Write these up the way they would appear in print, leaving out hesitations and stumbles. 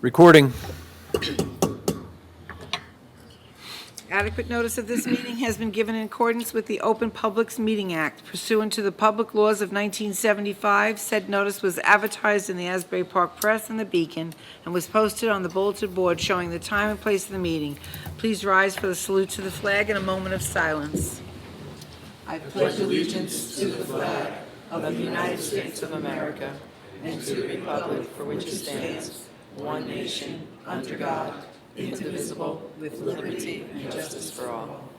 Recording. Adequate notice of this meeting has been given in accordance with the Open Publics Meeting Act pursuant to the public laws of 1975. Said notice was advertised in the Asbury Park Press and the Beacon and was posted on the bulletin board showing the time and place of the meeting. Please rise for the salute to the flag and a moment of silence. I pledge allegiance to the flag of the United States of America and to the republic for which it stands, one nation, under God, indivisible, with liberty and justice for all.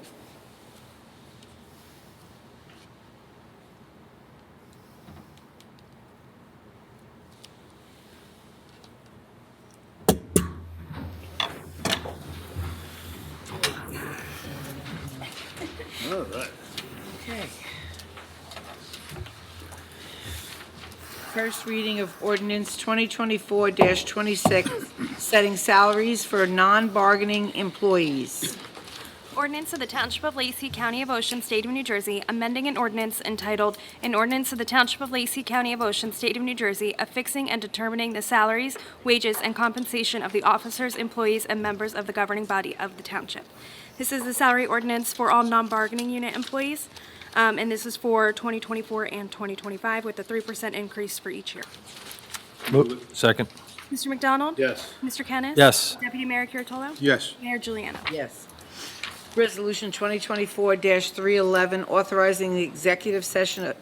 All right. Okay. First reading of ordinance 2024-26, setting salaries for non-bargaining employees. Ordinance of the Township of Lacey, County of Ocean, State of New Jersey, amending an ordinance entitled, An Ordinance of the Township of Lacey, County of Ocean, State of New Jersey, affixing and determining the salaries, wages, and compensation of the officers, employees, and members of the governing body of the township. This is the salary ordinance for all non-bargaining unit employees, and this is for 2024 and 2025 with a 3% increase for each year. Move. Second. Mr. McDonald? Yes. Mr. Kennis? Yes. Deputy Mayor Kuratolo? Yes. Mayor Juliana? Yes. Resolution 2024-311, authorizing the executive session,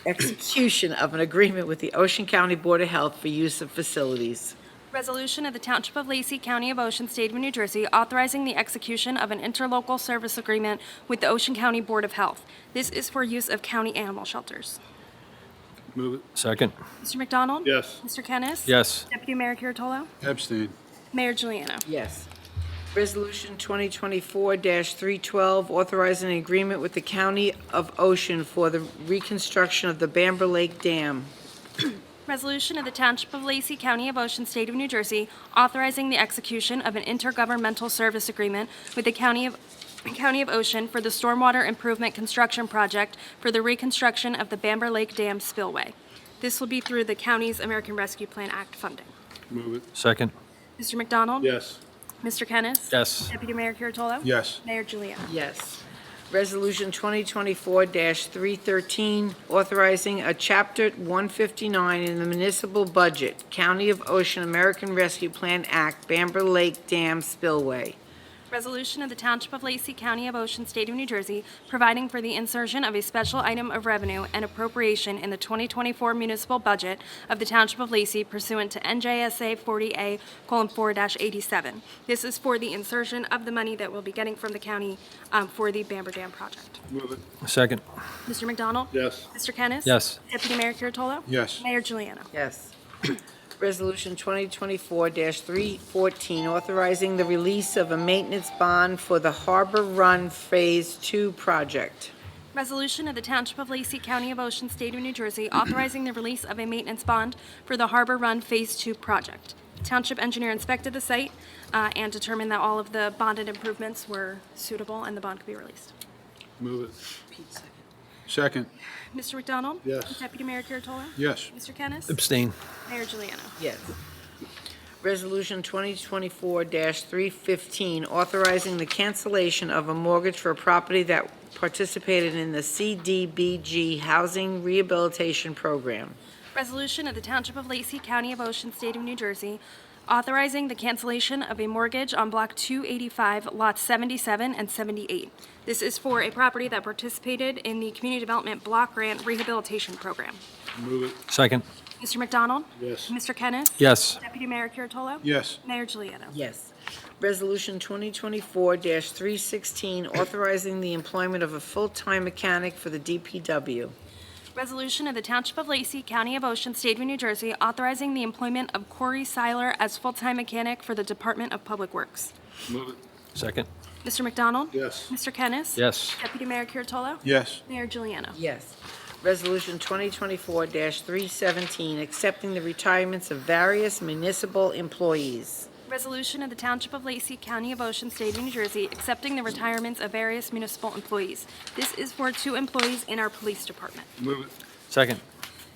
execution of an agreement with the Ocean County Board of Health for use of facilities. Resolution of the Township of Lacey, County of Ocean, State of New Jersey, authorizing the execution of an interlocal service agreement with the Ocean County Board of Health. This is for use of county animal shelters. Move it. Second. Mr. McDonald? Yes. Mr. Kennis? Yes. Deputy Mayor Kuratolo? Abstain. Mayor Juliana? Yes. Resolution 2024-312, authorizing an agreement with the County of Ocean for the reconstruction of the Bamber Lake Dam. Resolution of the Township of Lacey, County of Ocean, State of New Jersey, authorizing the execution of an intergovernmental service agreement with the County of Ocean for the Stormwater Improvement Construction Project for the reconstruction of the Bamber Lake Dam spillway. This will be through the county's American Rescue Plan Act funding. Move it. Second. Mr. McDonald? Yes. Mr. Kennis? Yes. Deputy Mayor Kuratolo? Yes. Mayor Juliana? Yes. Resolution 2024-313, authorizing a Chapter 159 in the municipal budget, County of Ocean American Rescue Plan Act, Bamber Lake Dam Spillway. Resolution of the Township of Lacey, County of Ocean, State of New Jersey, providing for the insertion of a special item of revenue and appropriation in the 2024 municipal budget of the Township of Lacey pursuant to NJSA 40A:4-87. This is for the insertion of the money that we'll be getting from the county for the Bamber Dam project. Move it. Second. Mr. McDonald? Yes. Mr. Kennis? Yes. Deputy Mayor Kuratolo? Yes. Mayor Juliana? Yes. Resolution 2024-314, authorizing the release of a maintenance bond for the Harbor Run Phase 2 project. Resolution of the Township of Lacey, County of Ocean, State of New Jersey, authorizing the release of a maintenance bond for the Harbor Run Phase 2 project. Township engineer inspected the site and determined that all of the bonded improvements were suitable and the bond could be released. Move it. Second. Mr. McDonald? Yes. Deputy Mayor Kuratolo? Yes. Mr. Kennis? Abstain. Mayor Juliana? Yes. Resolution 2024-315, authorizing the cancellation of a mortgage for a property that participated in the CDBG Housing Rehabilitation Program. Resolution of the Township of Lacey, County of Ocean, State of New Jersey, authorizing the cancellation of a mortgage on Block 285, Lots 77 and 78. This is for a property that participated in the Community Development Block Grant Rehabilitation Program. Move it. Second. Mr. McDonald? Yes. Mr. Kennis? Yes. Deputy Mayor Kuratolo? Yes. Mayor Juliana? Yes. Resolution 2024-316, authorizing the employment of a full-time mechanic for the DPW. Resolution of the Township of Lacey, County of Ocean, State of New Jersey, authorizing the employment of Corey Seiler as full-time mechanic for the Department of Public Works. Move it. Second. Mr. McDonald? Yes. Mr. Kennis? Yes. Deputy Mayor Kuratolo? Yes. Mayor Juliana? Yes. Resolution 2024-317, accepting the retirements of various municipal employees. Resolution of the Township of Lacey, County of Ocean, State of New Jersey, accepting the retirements of various municipal employees. This is for 2 employees in our police department. Move it. Second.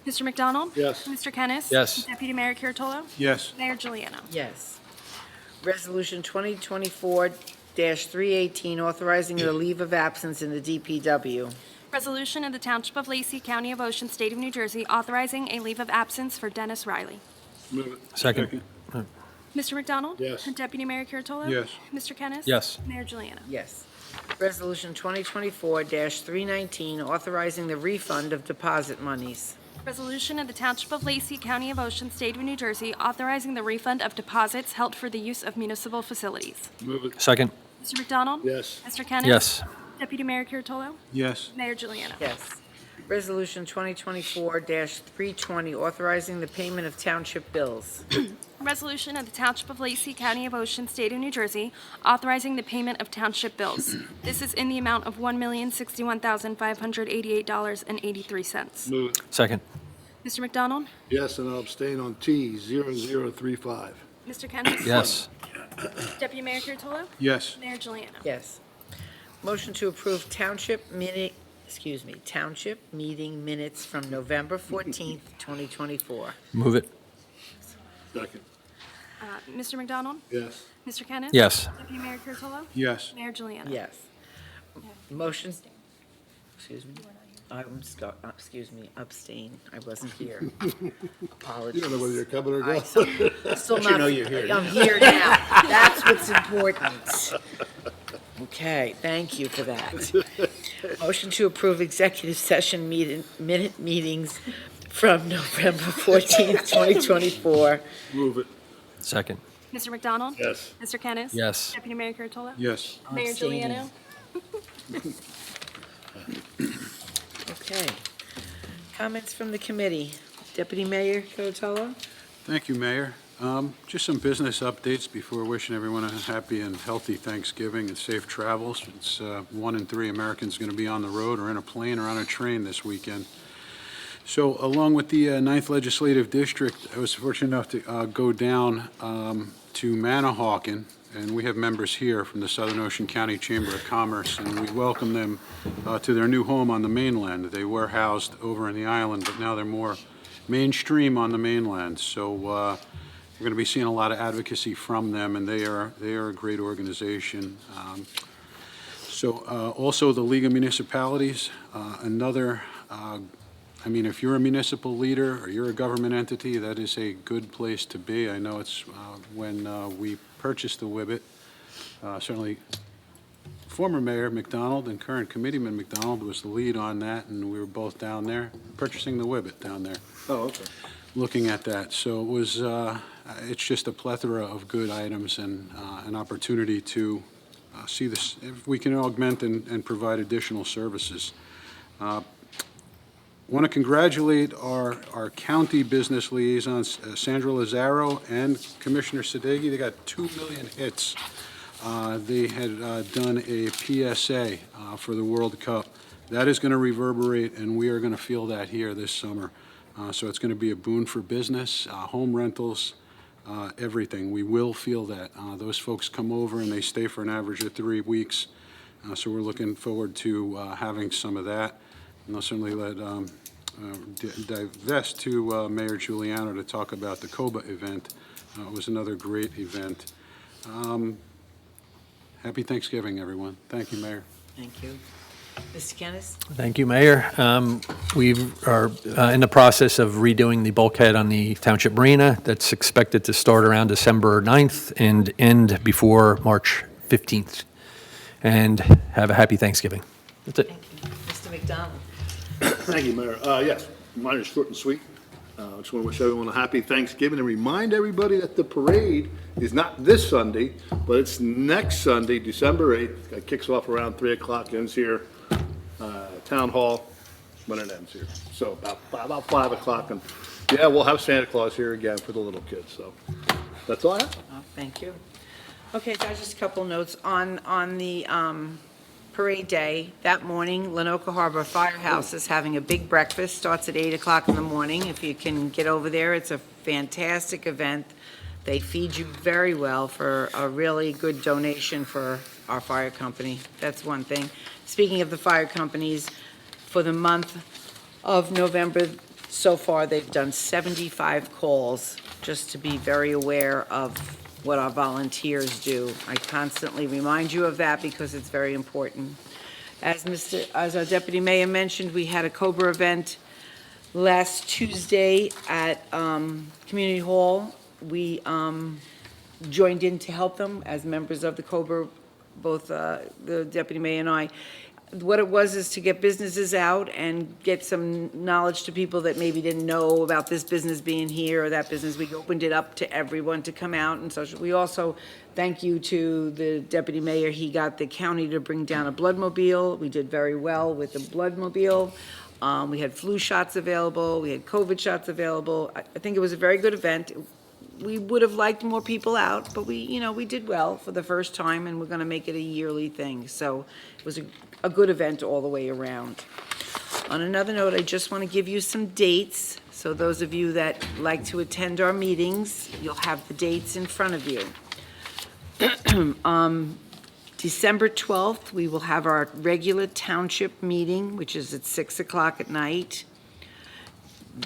Mr. McDonald? Yes. Mr. Kennis? Yes. Deputy Mayor Kuratolo? Yes. Mayor Juliano? Yes. Resolution 2024-318, authorizing the leave of absence in the DPW. Resolution of the Township of Lacey, County of Ocean, State of New Jersey, authorizing a leave of absence for Dennis Riley. Move it. Second. Mr. McDonald? Yes. Deputy Mayor Kuratolo? Yes. Mr. Kennis? Yes. Mayor Juliano? Yes. Resolution 2024-319, authorizing the refund of deposit monies. Resolution of the Township of Lacey, County of Ocean, State of New Jersey, authorizing the refund of deposits held for the use of municipal facilities. Move it. Second. Mr. McDonald? Yes. Mr. Kennis? Yes. Deputy Mayor Kuratolo? Yes. Mayor Juliano? Yes. Resolution 2024-320, authorizing the payment of township bills. Resolution of the Township of Lacey, County of Ocean, State of New Jersey, authorizing the payment of township bills. This is in the amount of $1,061,588.83. Move it. Second. Mr. McDonald? Yes, and I'll abstain on T0035. Mr. Kennis? Yes. Deputy Mayor Kuratolo? Yes. Mayor Juliano? Yes. Motion to approve township meeting minutes from November 14th, 2024. Move it. Second. Mr. McDonald? Yes. Mr. Kennis? Yes. Deputy Mayor Kuratolo? Yes. Mayor Juliano? Yes. Motion, excuse me. Abstain. I wasn't here. Apologies. You don't know whether you're coming or I going. still not. I'm here now. That's what's important. Okay, thank you for that. Motion to approve executive session minute meetings from November 14th, 2024. Move it. Second. Mr. McDonald? Yes. Mr. Kennis? Yes. Deputy Mayor Kuratolo? Yes. Mayor Abstaining. Juliano? Okay. Comments from the committee. Deputy Mayor Kuratolo? Thank you, Mayor. Just some business updates before wishing everyone a happy and healthy Thanksgiving and safe travels. It's 1 in 3 Americans going to be on the road or in a plane or on a train this weekend. So along with the 9th Legislative District, I was fortunate enough to go down to Manahawkin, and we have members here from the Southern Ocean County Chamber of Commerce, and we welcome them to their new home on the mainland. They were housed over in the island, but now they're more mainstream on the mainland. So we're going to be seeing a lot of advocacy from them, and they are a great organization. Also the League of Municipalities, if you're a municipal leader or you're a government entity, that is a good place to be. I know it's when we purchased the WIBIT, certainly former Mayor McDonald and current Committeeman McDonald was the lead on that, and we were both down there purchasing the WIBIT down there, Oh, okay. looking at that. So it was, it's just a plethora of good items and an opportunity to see this, if we can augment and provide additional services. Want to congratulate our county business liaisons, Sandra Lazaro and Commissioner Sadeghi. They got 2 million hits. They had done a PSA for the World Cup. That is going to reverberate, and we are going to feel that here this summer. So it's going to be a boon for business, home rentals, everything. We will feel that. Those folks come over and they stay for an average of 3 weeks. So we're looking forward to having some of that. And I'll certainly let divest to Mayor Giuliano to talk about the COBA event. It was another great event. Happy Thanksgiving, everyone. Thank you, Mayor. Thank you. Mr. Kennis? Thank you, Mayor. We are in the process of redoing the bulkhead on the Township Marina. That's expected to start around December 9th and end before March 15th. And have a happy Thanksgiving. That's it. Thank you. Mr. McDonald? Thank you, Mayor. Yes, mine is short and sweet. I just want to wish everyone a happy Thanksgiving and remind everybody that the parade is not this Sunday, but it's next Sunday, December 8th. It kicks off around 3 o'clock, ends here, Town Hall, when it ends here. So about 5 o'clock. And yeah, we'll have Santa Claus here again for the little kids. So that's all I have. Oh, thank you. Okay, so just a couple notes on the parade day. That morning, Lenoka Harbor Firehouse is having a big breakfast, starts at 8 o'clock in the morning. If you can get over there, it's a fantastic event. They feed you very well for a really good donation for our fire company. That's one thing. Speaking of the fire companies, for the month of November So far, they've done 75 calls, just to be very aware of what our volunteers do. I constantly remind you of that because it's very important. As our deputy mayor mentioned, we had a Cobra event last Tuesday at Community Hall. We joined in to help them as members of the Cobra, both the deputy mayor and I. What it was is to get businesses out and get some knowledge to people that maybe didn't know about this business being here or that business. We opened it up to everyone to come out and social. We also, thank you to the deputy mayor, he got the county to bring down a bloodmobile. We did very well with the bloodmobile. We had flu shots available, we had COVID shots available. I think it was a very good event. We would have liked more people out, but we did well for the first time, and we're gonna make it a yearly thing. So it was a good event all the way around. On another note, I just want to give you some dates. So those of you that like to attend our meetings, you'll have the dates in front of you. December 12th, we will have our regular township meeting, which is at 6 o'clock at night.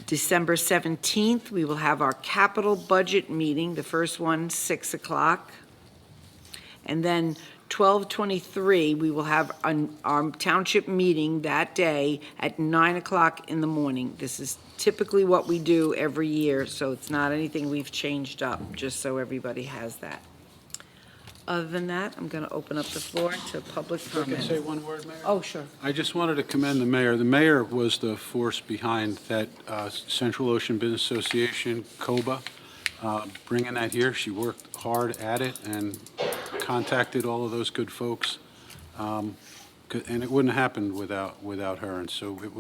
December 17th, we will have our capital budget meeting, the first one, 6 o'clock. And then 12/23, we will have our township meeting that day at 9 o'clock in the morning. This is typically what we do every year, so it's not anything we've changed up, just so everybody has that. Other than that, I'm going to open up the floor to public If I can comment. say one word, Mayor? Oh, sure. I just wanted to commend the mayor. The mayor was the force behind that Central Ocean Business Association, COBA, bringing that here. She worked hard at it and contacted all of those good folks. And it wouldn't have happened without her. And so it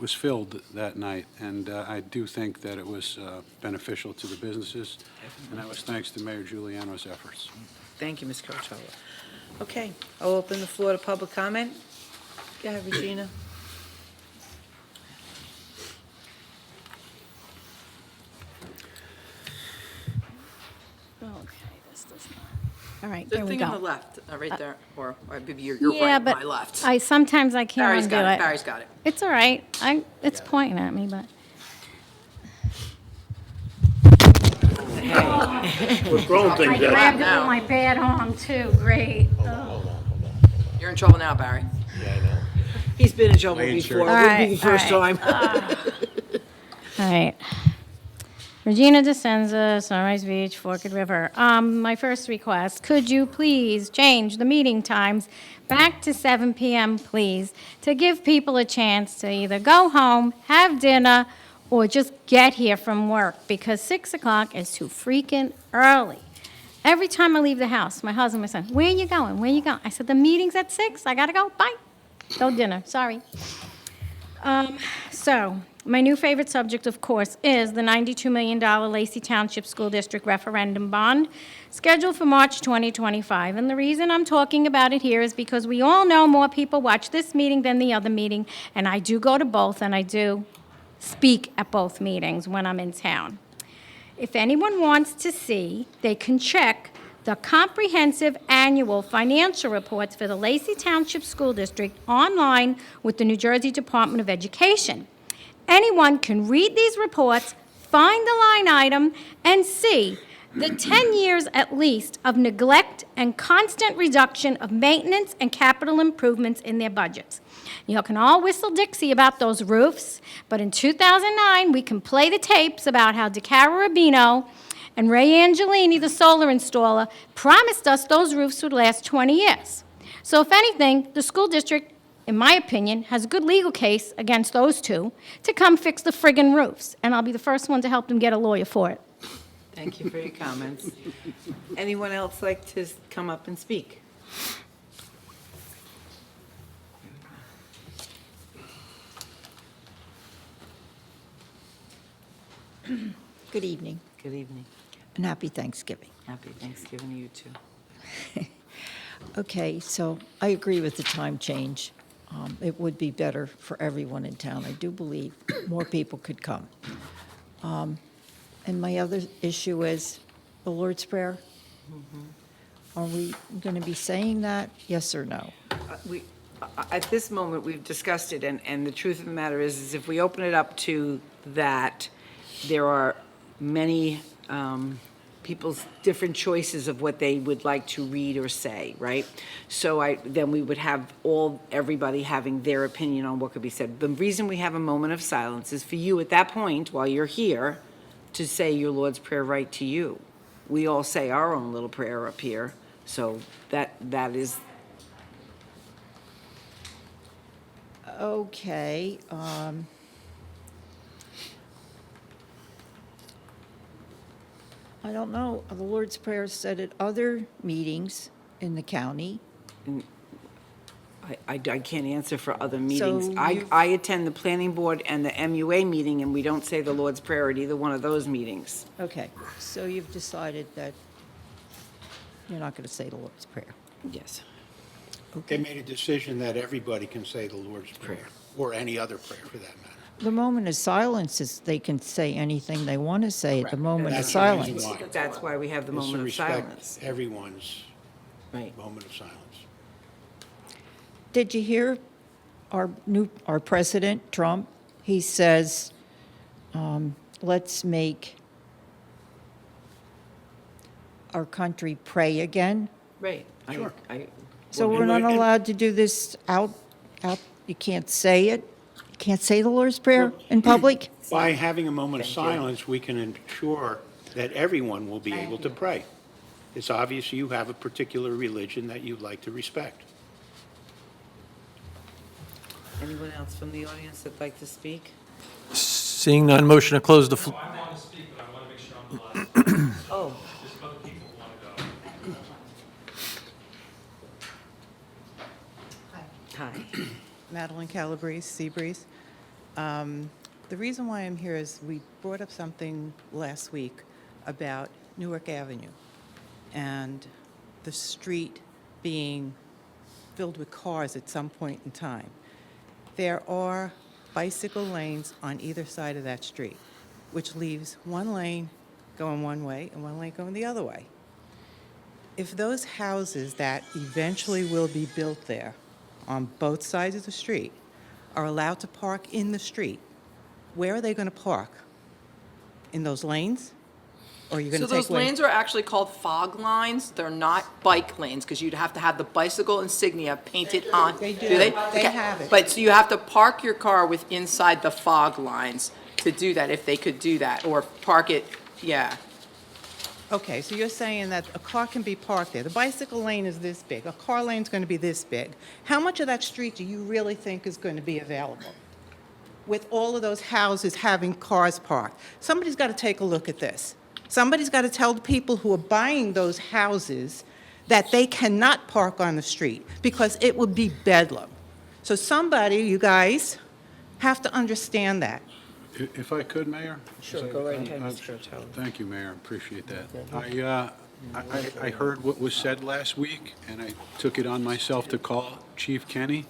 was filled that night. And I do think that it was beneficial to the businesses. And that was thanks to Mayor Giuliano's efforts. Thank you, Ms. Curatolo. Okay, I'll open the floor to public comment. Go ahead, Regina. All right, The there we thing on the go. left, right there, or maybe you're Yeah, right, but my left. sometimes I can't Barry's undo got it, it. Barry's got it. It's all right. It's pointing at me, but. We're throwing things I at you. grabbed it now. with my bad arm too, great. You're in trouble now, Barry. He's been in trouble before. It wouldn't be the All first right, time. All right. Regina DeSenza, Sunrise Beach, Forked River. My first request, could you please change the meeting times back to 7 PM, please, to give people a chance to either go home, have dinner, or just get here from work, because 6 o'clock is too freaking early. Every time I leave the house, my husband, my son, where you going? Where you going? I said, the meeting's at 6. I gotta go. Bye. No dinner. Sorry. So, my new favorite subject, of course, is the $92 million Lacey Township School District referendum bond scheduled for March 2025. And the reason I'm talking about it here is because we all know more people watch this meeting than the other meeting, and I do go to both, and I do speak at both meetings when I'm in town. If anyone wants to see, they can check the comprehensive annual financial reports for the Lacey Township School District online with the New Jersey Department of Education. Anyone can read these reports, find the line item, and see the 10 years at least of neglect and constant reduction of maintenance and capital improvements in their budgets. You can all whistle Dixie about those roofs, but in 2009, we can play the tapes about how DeCara Rubino and Ray Angelini, the solar installer, promised us those roofs would last 20 years. So if anything, the school district, in my opinion, has a good legal case against those two to come fix the friggin' roofs, and I'll be the first one to help them get a lawyer for it. Thank you for your comments. Anyone else like to come up and speak? Good evening Good evening. and happy Thanksgiving. Happy Thanksgiving to you, too. Okay, so I agree with the time change. It would be better for everyone in town. I do believe more people could come. And my other issue is the Lord's Prayer. Are we going to be saying that, yes or no? at this moment, we've discussed it, and the truth of the matter is if we open it up to that, there are many people's different choices of what they would like to read or say, right? So then we would have everybody having their opinion on what could be said. The reason we have a moment of silence is for you at that point, while you're here, to say your Lord's Prayer right to you. We all say our own little prayer up here, so that is, Okay, I don't know. The Lord's Prayer said at other meetings in the county. I can't answer for other meetings. So I attend the planning board and the MUA meeting, and we don't say the Lord's Prayer at either one of those meetings. Okay, so you've decided that you're not going to say the Lord's Prayer. Yes. They made a decision that everybody can say the Lord's Prayer, or any other prayer for that matter. The moment of silence is they can say anything they want to say at the moment of That's the reason silence. why. That's why we have the Is to moment of respect silence. everyone's Right. moment of silence. Did you hear our president, Trump? He says, let's make our country pray again. Right. Sure. So Well, we're not and- allowed to do this out, you can't say it? You can't say the Lord's Prayer in public? By having a moment of silence, we can ensure that everyone will be able to pray. It's obvious you have a particular religion that you'd like to respect. Anyone else from the audience that'd like to speak? Seeing none, motion to close the floor. I want to speak, but I want to make sure I'm the last. Oh, There's other people who want to go. hi. Madeline Calabrese, Seabreeze. The reason why I'm here is we brought up something last week about Newark Avenue and the street being filled with cars at some point in time. There are bicycle lanes on either side of that street, which leaves one lane going one way and one lane going the other way. If those houses that eventually will be built there on both sides of the street are allowed to park in the street, where are they going to park? In those lanes? Or are you going So to take those lanes are actually called fog lines. They're not bike lanes because you'd have to have the bicycle insignia painted on. They do. they? They Okay. have it. But so you have to park your car with inside the fog lines to do that, if they could do that, or park it, yeah. Okay, so you're saying that a car can be parked there. The bicycle lane is this big. A car lane's going to be this big. How much of that street do you really think is going to be available with all of those houses having cars parked? Somebody's got to take a look at this. Somebody's got to tell the people who are buying those houses that they cannot park on the street because it would be bedlam. So somebody, you guys, have to understand that. If I could, Mayor? Sure, go right ahead, Mr. Otello. Thank you, Mayor, appreciate that. I heard what was said last week, and I took it on myself to call Chief Kenny,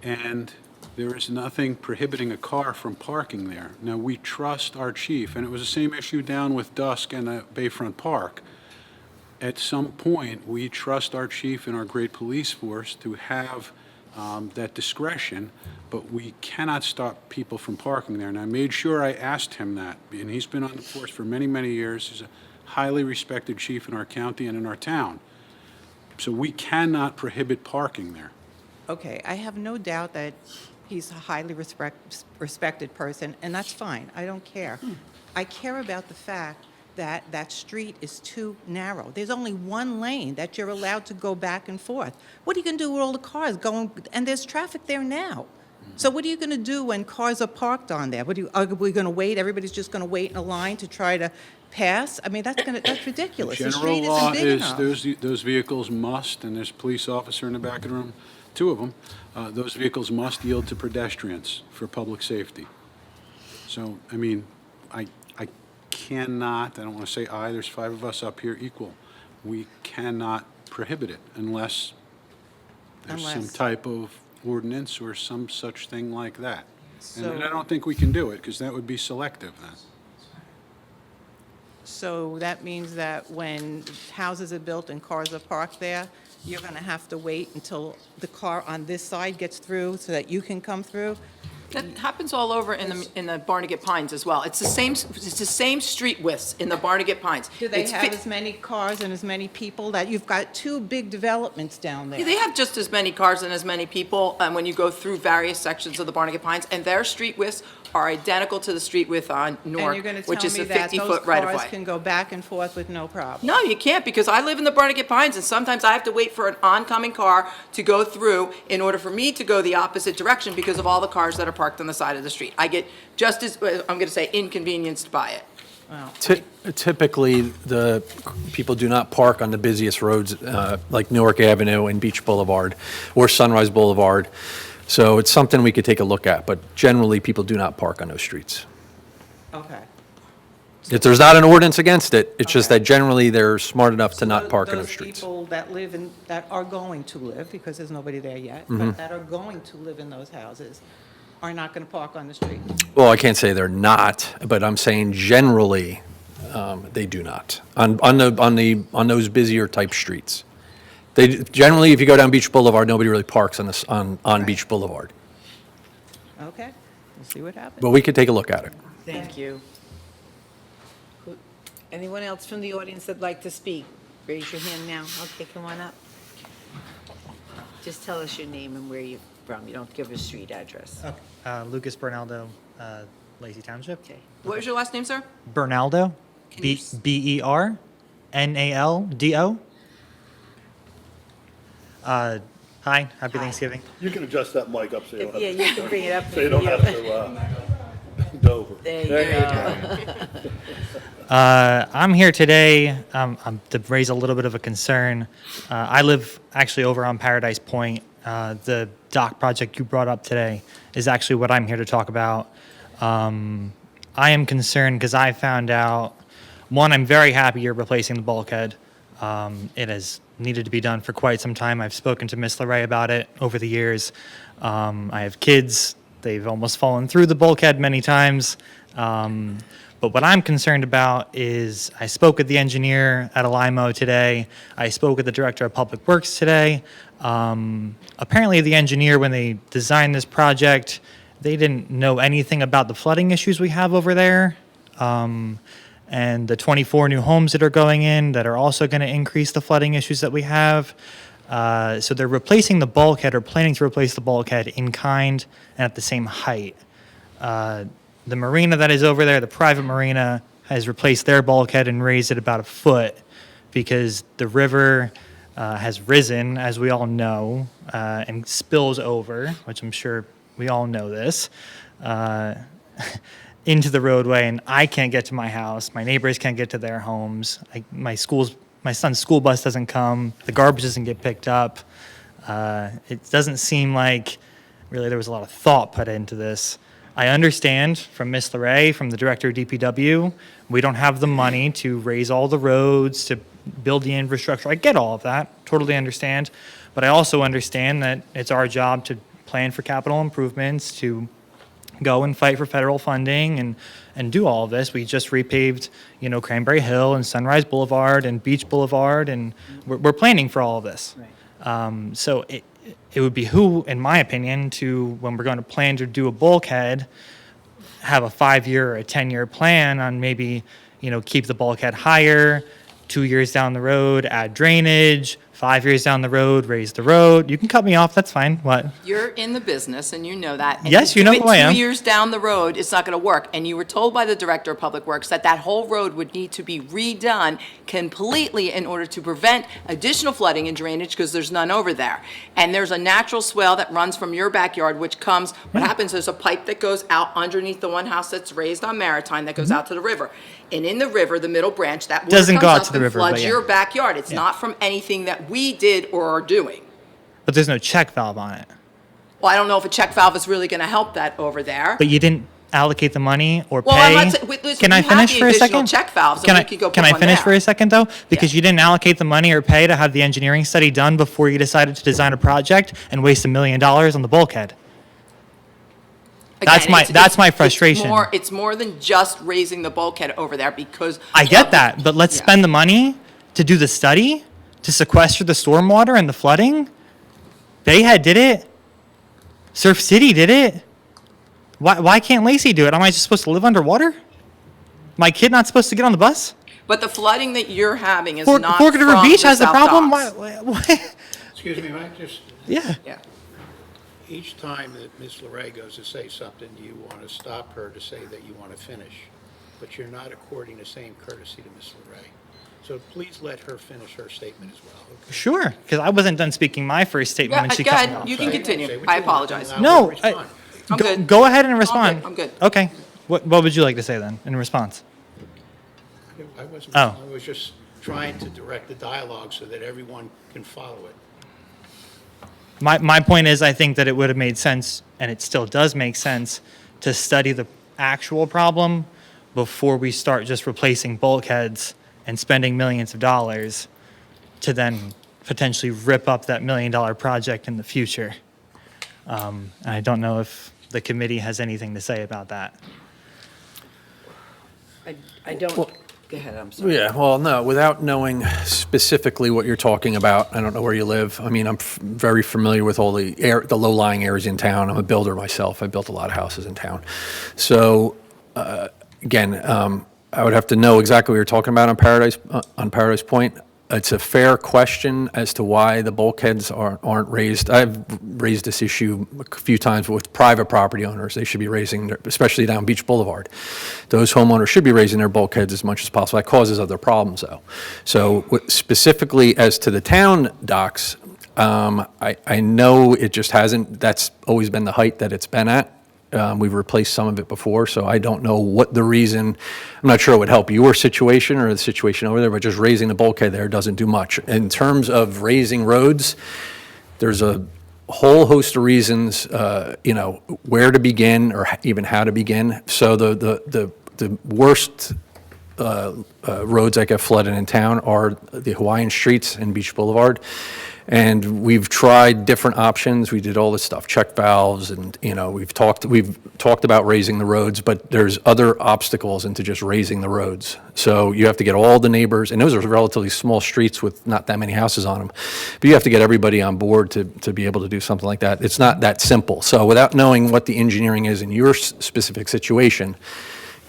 and there is nothing prohibiting a car from parking there. Now, we trust our chief, and it was the same issue down with Dusk and Bayfront Park. At some point, we trust our chief and our great police force to have that discretion, but we cannot stop people from parking there. And I made sure I asked him that, and he's been on the force for many, many years. He's a highly respected chief in our county and in our town. So we cannot prohibit parking there. Okay, I have no doubt that he's a highly respected person, and that's fine. I don't care. I care about the fact that that street is too narrow. There's only one lane that you're allowed to go back and forth. What are you going to do with all the cars going, and there's traffic there now. So what are you going to do when cars are parked on there? Are we going to wait? Everybody's just going to wait in a line to try to pass? I mean, that's ridiculous. The General street law isn't big is enough. those vehicles must, and there's a police officer in the back of the room, two of them, those vehicles must yield to pedestrians for public safety. So, I mean, I cannot, I don't want to say I, there's five of us up here equal. We cannot prohibit it unless there's some Unless. type of ordinance or some such thing like that. And So- I don't think we can do it, because that would be selective then. So that means that when houses are built and cars are parked there, you're going to have to wait until the car on this side gets through so that you can come through. That happens all over in the Barnegat Pines as well. It's the same street widths in the Barnegat Pines. Do they It's have fi- as many cars and as many people that you've got two big developments down there? They have just as many cars and as many people when you go through various sections of the Barnegat Pines, and their street widths are identical to the street width on And Newark, you're going to which tell is me a that those 50-foot cars right-of-way. can go back and forth with no problem? No, you can't, because I live in the Barnegat Pines, and sometimes I have to wait for an oncoming car to go through in order for me to go the opposite direction because of all the cars that are parked on the side of the street. I get just as, I'm going to say, inconvenienced by it. Typically, the people do not park on the busiest roads, like Newark Avenue and Beach Boulevard or Sunrise Boulevard. So it's something we could take a look at, but generally, people do not park on those streets. Okay. If there's not an ordinance against it, it's just Okay. that generally, they're smart enough to not park on those Those streets. people that live in, that are going to live, because there's nobody there yet, Mm-hmm. but that are going to live in those houses, are not going to park on the street? Well, I can't say they're not, but I'm saying generally, they do not, on those busier type streets. They, generally, if you go down Beach Boulevard, nobody really parks on Beach Boulevard. Okay, we'll see what happens. But we could take a look at it. Thank you. Anyone else from the audience that'd like to speak? Raise your hand now. Okay, come on up. Just tell us your name and where you're from. You don't give a street address. Lucas Bernaldo, Lacey Township. Okay. What was your last name, sir? Bernaldo, Can you Bernaldo. Hi, happy Hi. Thanksgiving. You can adjust that mic up so you don't have Yeah, to. you can bring it up. So you don't have to, Dover. There you go. I'm here today to raise a little bit of a concern. I live actually over on Paradise Point. The dock project you brought up today is actually what I'm here to talk about. I am concerned because I found out, one, I'm very happy you're replacing the bulkhead. It has needed to be done for quite some time. I've spoken to Miss LeRae about it over the years. I have kids. They've almost fallen through the bulkhead many times. But what I'm concerned about is I spoke with the engineer at Alimo today. I spoke with the director of Public Works today. Apparently the engineer, when they designed this project, they didn't know anything about the flooding issues we have over there. And the 24 new homes that are going in that are also going to increase the flooding issues that we have. So they're replacing the bulkhead or planning to replace the bulkhead in kind and at the same height. The marina that is over there, the private marina, has replaced their bulkhead and raised it about a foot because the river has risen, as we all know, and spills over, which I'm sure we all know this, into the roadway, and I can't get to my house. My neighbors can't get to their homes. My son's school bus doesn't come. The garbage doesn't get picked up. It doesn't seem like really there was a lot of thought put into this. I understand from Ms. LeRae, from the director of DPW, we don't have the money to raise all the roads, to build the infrastructure. I get all of that, totally understand. But I also understand that it's our job to plan for capital improvements, to go and fight for federal funding and do all of this. We just repaved, Cranberry Hill and Sunrise Boulevard and Beach Boulevard, and we're planning for all of this. So it would behoove, in my opinion, to, when we're going to plan to do a bulkhead, have a 5-year or a 10-year plan on maybe, keep the bulkhead higher, 2 years down the road, add drainage, 5 years down the road, raise the road. You can cut me off, that's fine. What? You're in the business, and you know that. And Yes, to you do know it who I am. 2 years down the road, it's not going to work. And you were told by the Director of Public Works that that whole road would need to be redone completely in order to prevent additional flooding and drainage, because there's none over there. And there's a natural swell that runs from your backyard, which comes, what happens, there's a pipe that goes out underneath the one house that's raised on Maritime that goes out to the river. And in the river, the middle branch, that water Doesn't comes go out up to the and river, floods but yeah. your backyard. It's Yeah. not from anything that we did or are doing. But there's no check valve on it. Well, I don't know if a check valve is really going to help that over there. But you didn't allocate the money or Well, pay. I'm not sa- wait, listen, Can I we have finish the for a additional second? check valves, and Can we I could go can put I one finish there. for a second though? Because you didn't allocate the money or pay to have the engineering study done before you decided to design a project and waste $1 million on the bulkhead. That's my frustration. It's more than just raising the bulkhead over there because. I get that, but let's Yeah. spend the money to do the study, to sequester the stormwater and the flooding? Bayhead did it. Surf City did it. Why can't Lacey do it? Am I just supposed to live underwater? My kid not supposed to get on the bus? But the flooding that you're having is Fork not Forked River from Beach the has the South problem? Docks. Why? Excuse me, Mike, just, Yeah. Yeah. each time that Ms. LeRae goes to say something, you want to stop her to say that you want to finish, but you're not according the same courtesy to Ms. LeRae. So please let her finish her statement as well, okay? Sure, because I wasn't done speaking my first statement when she Go cut me ahead, off. you can Say continue. what I you want, apologize. and I'll No, respond. I'm good. Go ahead and respond. I'm good. Okay. What would you like to say then in response? I wasn't, Oh. I was just trying to direct the dialogue so that everyone can follow it. My point is, I think that it would have made sense, and it still does make sense, to study the actual problem before we start just replacing bulkheads and spending millions of dollars to then potentially rip up that $1 million project in the future. And I don't know if the committee has anything to say about that. I don't, go ahead, I'm sorry. Yeah, well, no, without knowing specifically what you're talking about, I don't know where you live. I mean, I'm very familiar with all the low-lying areas in town. I'm a builder myself. I built a lot of houses in town. So, again, I would have to know exactly what you're talking about on Paradise Point. It's a fair question as to why the bulkheads aren't raised. I've raised this issue a few times with private property owners. They should be raising, especially down Beach Boulevard. Those homeowners should be raising their bulkheads as much as possible. That causes other problems, though. So specifically as to the town docks, I know it just hasn't, that's always been the height that it's been at. We've replaced some of it before, so I don't know what the reason, I'm not sure it would help your situation or the situation over there, but just raising the bulkhead there doesn't do much. In terms of raising roads, there's a whole host of reasons, where to begin or even how to begin. So the worst roads that get flooded in town are the Hawaiian streets and Beach Boulevard. And we've tried different options. We did all this stuff, check valves, and we've talked about raising the roads, but there's other obstacles into just raising the roads. So you have to get all the neighbors, and those are relatively small streets with not that many houses on them. But you have to get everybody on board to be able to do something like that. It's not that simple. So without knowing what the engineering is in your specific situation,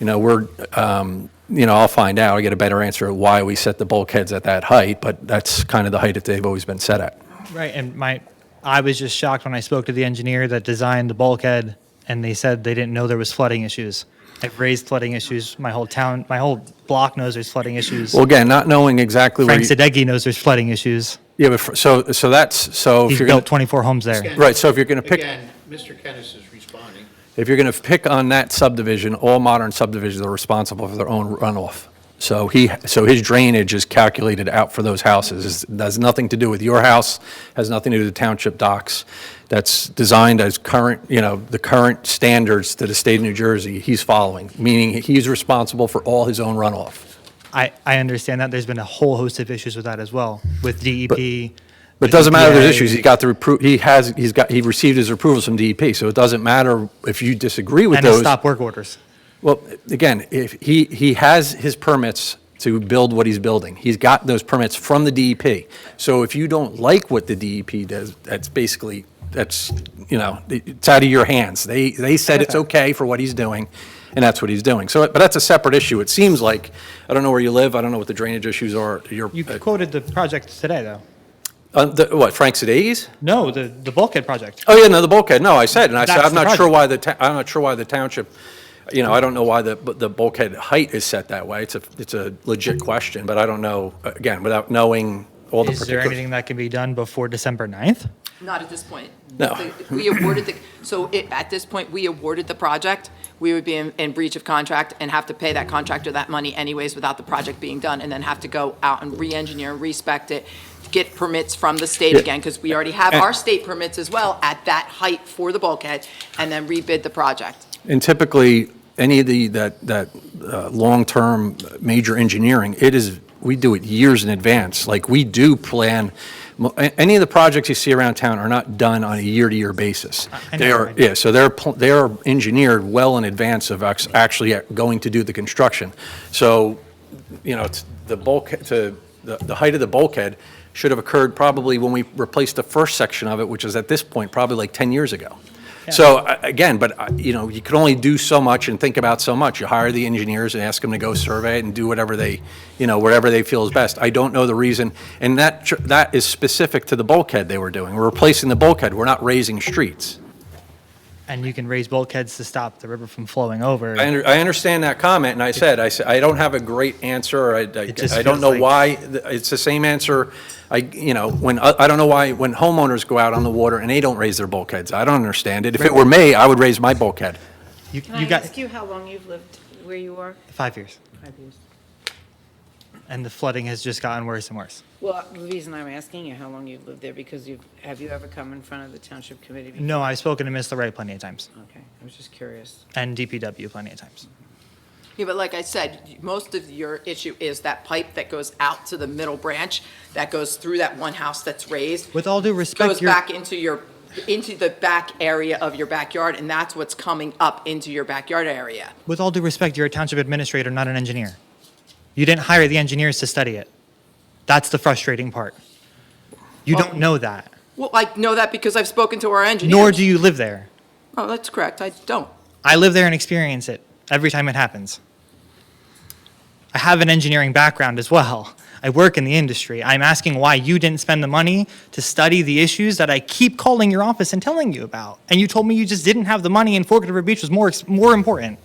I'll find out. I get a better answer of why we set the bulkheads at that height, but that's kind of the height that they've always been set at. Right, and I was just shocked when I spoke to the engineer that designed the bulkhead, and they said they didn't know there was flooding issues. I've raised flooding issues. My whole block knows there's flooding issues. Well, again, not knowing exactly where Frank Sadeghi knows there's flooding issues. yeah, but so if He's you're going built 24 homes there. Again- right, so if you're going to pick. Again, Mr. Kennis is responding. If you're going to pick on that subdivision, all modern subdivisions are responsible for their own runoff. So his drainage is calculated out for those houses. It has nothing to do with your house, has nothing to do with the township docks. That's designed as the current standards to the state of New Jersey he's following, meaning he's responsible for all his own runoff. I understand that. There's been a whole host of issues with that as well, with DEP. But it doesn't matter if there's issues. He received his approvals from DEP, so it doesn't matter if you disagree with And his those. stop work orders. Well, again, if he has his permits to build what he's building. He's got those permits from the DEP. So if you don't like what the DEP does, it's out of your hands. They said it's okay for what he's doing, and that's what he's doing. So, but that's a separate issue. It seems like, I don't know where you live, I don't know what the drainage issues are. You quoted the project today, though. What, Frank Sadeghi's? No, the bulkhead project. Oh, yeah, no, the bulkhead. No, I said, I'm That's not the sure why I'm not sure why the township, I don't know why the bulkhead height is set that way. It's a legit question, but I don't know, again, without knowing all the Is there particulars. anything that can be done before December 9th? Not at this point. No. We awarded at this point, we awarded the project. We would be in breach of contract and have to pay that contractor that money anyways without the project being done, and then have to go out and re-engineer, respect it, get permits from the state again, because we already have our state permits as well at that height for the bulkhead, and then rebid the project. And typically, any of that long-term major engineering, we do it years in advance. Like, we do plan, any of the projects you see around town are not done on a year-to-year basis. I know. So they are engineered well in advance of actually going to do the construction. So, it's the bulk, to the height of the bulkhead should have occurred probably when we replaced the first section of it, which is at this point probably like 10 years ago. So again, but you know, you can only do so much and think about so much. You hire the engineers and ask them to go survey it and do whatever they, you know, whatever they feel is best. I don't know the reason, and that is specific to the bulkhead they were doing. We're replacing the bulkhead. We're not raising streets. And you can raise bulkheads to stop the river from flowing over. I understand that comment, and I said I don't have a great answer. I just don't feels know like- why. It's the same answer. You know, when I don't know why when homeowners go out on the water and they don't raise their bulkheads. I don't understand it. If it were me, I would raise my bulkhead. You Can I got ask you how long you've lived where you are? 5 years. 5 years. And the flooding has just gotten worse and worse. Well, the reason I'm asking you how long you've lived there, because have you ever come in front of the township committee before? No, I've spoken to Ms. LeRae plenty of times, Okay, I was just curious. and DPW plenty of times. Yeah, but like I said, most of your issue is that pipe that goes out to the middle branch, that goes through that one house that's raised. With all due respect, Goes back into the back area of your backyard, and that's what's coming up into your backyard area. with all due respect, you're a township administrator, not an engineer. You didn't hire the engineers to study it. That's the frustrating part. You don't know that, Well, I know that because I've spoken to our engineers. nor do you live there. Oh, that's correct, I don't. I live there and experience it every time it happens. I have an engineering background as well. I work in the industry. I'm asking why you didn't spend the money to study the issues that I keep calling your office and telling you about. And you told me you just didn't have the money and Forked River Beach was more important.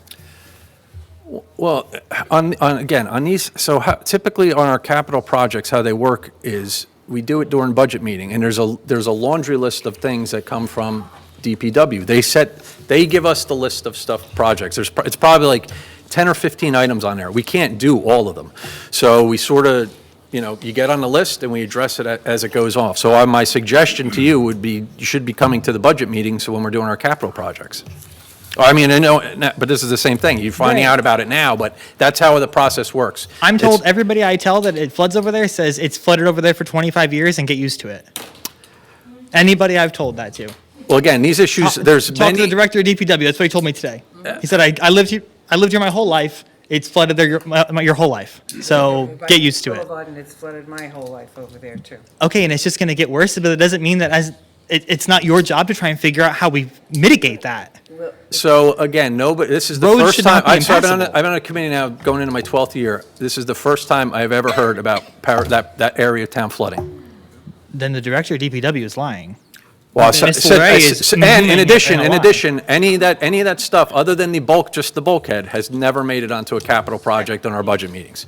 Well, again, on these, so typically on our capital projects, how they work is we do it during budget meeting, and there's a laundry list of things that come from DPW. They give us the list of projects. It's probably like 10 or 15 items on there. We can't do all of them. So we sort of, you know, you get on the list and we address it as it goes off. So my suggestion to you would be, you should be coming to the budget meeting, so when we're doing our capital projects. I mean, I know, but this is the same thing. You're finding Right. out about it now, but that's how the process works. I'm told It's- everybody I tell that it floods over there says it's flooded over there for 25 years and get used to it. Anybody I've told that to. Well, again, these issues, there's Talk to the many, director of DPW, that's what he told me today. He said, I lived here my whole life, it's flooded there your whole life, so get used to it. Boulevard, and it's flooded my whole life over there, too. Okay, and it's just gonna get worse, but it doesn't mean that it's not your job to try and figure out how we mitigate that. so again, nobody, this is the Roads first should time, not be so I've been on impassable. a committee now, going into my 12th year. This is the first time I've ever heard about that area of town flooding. Then the director of DPW is lying. Well, Ms. LeRae is and in moving addition, in a lot. any of that stuff, other than just the bulkhead, has never made it onto a capital project on our budget meetings.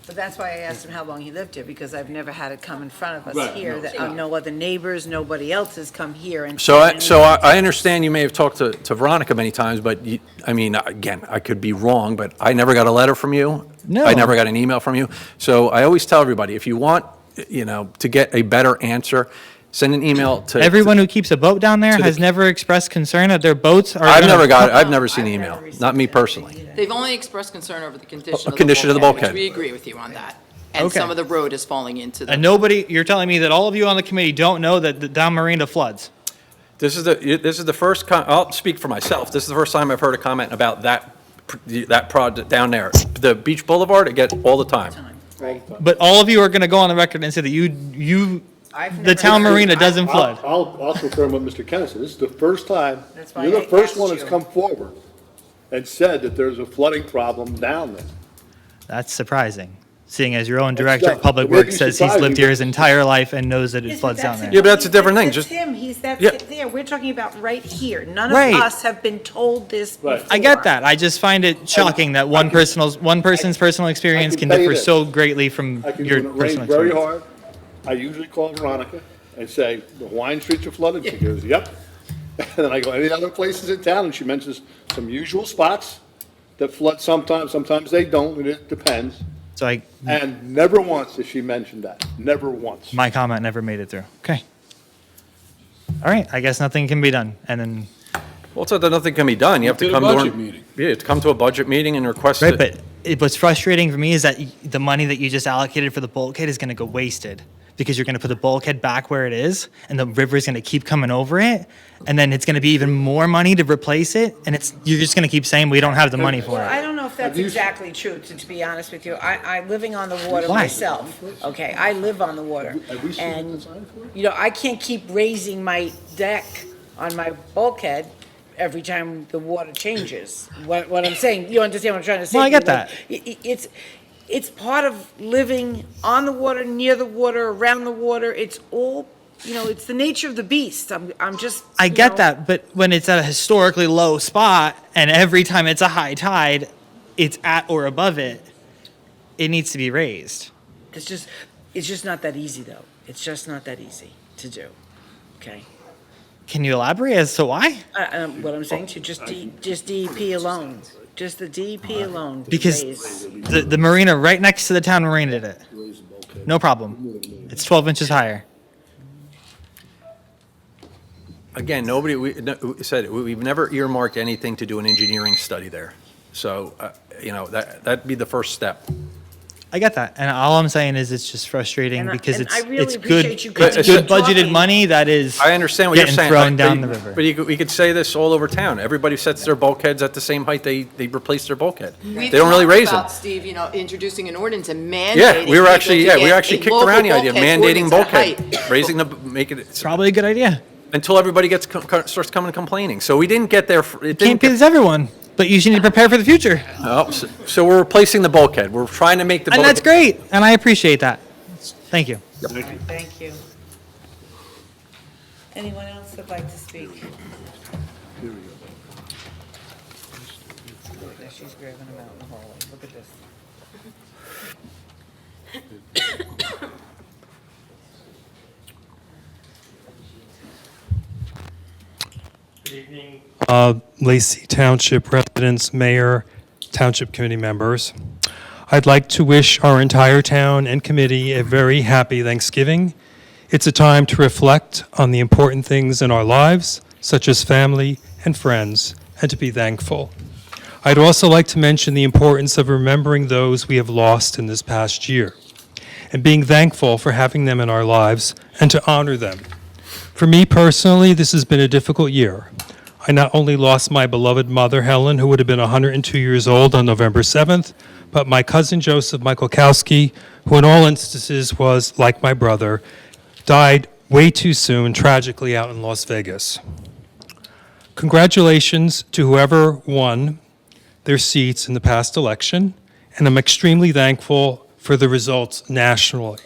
But that's why I asked him how long he lived here, because I've never had it come in front of us Right, here, no, that it's no other neighbors, nobody else has come here and. So I understand you may have talked to Veronica many times, but I mean, again, I could be wrong, but I never got a letter from you. No. I never got an email from you. So I always tell everybody, if you want, you know, to get a better answer, send an email to. Everyone who keeps a boat down there to the- has never expressed concern that their boats are. I've gonna- never got it. I've never seen the I've email, never received not me anything personally. either. They've only expressed concern over the condition of the condition of the bulkhead, bulkhead. which we agree with you on that. And Okay. some of the road is falling into the. And nobody, you're telling me that all of you on the committee don't know that the down Marina floods? This is the first, I'll speak for myself. This is the first time I've heard a comment about that project down there. The Beach Boulevard, I get all the time. But all of you are gonna go on the record and say that the never town heard- marina doesn't flood. I'll confirm what Mr. Kennis said. This is the first time, That's why you're I the first asked one that's you. come forward and said that there's a flooding problem down there. That's surprising, seeing as your own director of not- public it may works be says he's lived surprising, here but- his entire life and knows that it Yes, floods but down that's there. Yeah, but that's a different thing. That's Just- him, that's Yeah. there. We're talking about right here. None of Right. us have been told this Right. before. I get that. I just find it shocking that one person's personal experience can tell you differ this. so greatly from I can, your when it rains personal very experience. hard, I usually call Veronica and say, the Hawaiian streets are flooded. She goes, yep. And then I go, any other places in town? And she mentions some usual spots that flood sometimes they don't, and it depends. So And never once has she mentioned that, never once. my comment never made it through. Okay. All right, I guess nothing can be done. And then, Well, it's not that nothing can be done. You have to To the come budget during. meeting. Yeah, you have to come to a budget meeting and request right, it. but what's frustrating for me is that the money that you just allocated for the bulkhead is gonna go wasted because you're going to put the bulkhead back where it is, and the river is going to keep coming over it, and then it's going to be even more money to replace it, and you're just going to keep saying we don't have the money for I it. don't know if that's exactly true, to be honest with you. I'm living on the water Why? myself, okay? I live on the water. And, I can't keep raising my deck on my bulkhead every time the water changes. What I'm saying, you understand what I'm trying to say? No, I to you? get that. Like, it's part of living on the water, near the water, around the water. It's all, it's the nature of the beast. I'm just. I get that, but when it's at a historically low spot, and every time it's a high tide, it's at or above it, it needs to be raised. It's just not that easy, though. It's just not that easy to do, okay? Can you elaborate as to why? What I'm saying to you, just DEP alone, just the DEP alone. Because raise- the marina right next to the town marina did it. No problem. It's 12 inches higher. Again, we've never earmarked anything to do an engineering study there. So, that'd be the first step. I get that, and all I'm saying is it's just frustrating And I- because and I it's really it's good appreciate you it's coming good and budgeted talking. money that is I understand what you're getting saying. thrown but- down but- the river. But we could say this all over town. Everybody sets their bulkheads at the same height they replace their bulkhead. We've They don't really talked raise about, them. Steve, introducing an ordinance and mandating. Yeah, we people to actually get a kicked around the local idea of bulkhead mandating ordinance at bulkhead, height. raising make it, It's probably a good idea. until everybody starts coming and complaining. So we didn't get there, it Can't didn't please everyone, but you should need to prepare for the future, so we're replacing the bulkhead. We're trying to make the and bulkhead. that's great, and I appreciate that. Thank you. Thank you. Anyone else that'd like to speak? She's grabbing them out in the hallway. Look at this. Lacey Township residents, mayor, township committee members. I'd like to wish our entire town and committee a very happy Thanksgiving. It's a time to reflect on the important things in our lives, such as family and friends, and to be thankful. I'd also like to mention the importance of remembering those we have lost in this past year, and being thankful for having them in our lives and to honor them. For me personally, this has been a difficult year. I not only lost my beloved mother, Helen, who would have been 102 years old on November 7th, but my cousin Joseph Michaelkowski, who in all instances was like my brother, died way too soon, tragically out in Las Vegas. Congratulations to whoever won their seats in the past election, and I'm extremely thankful for the results nationally.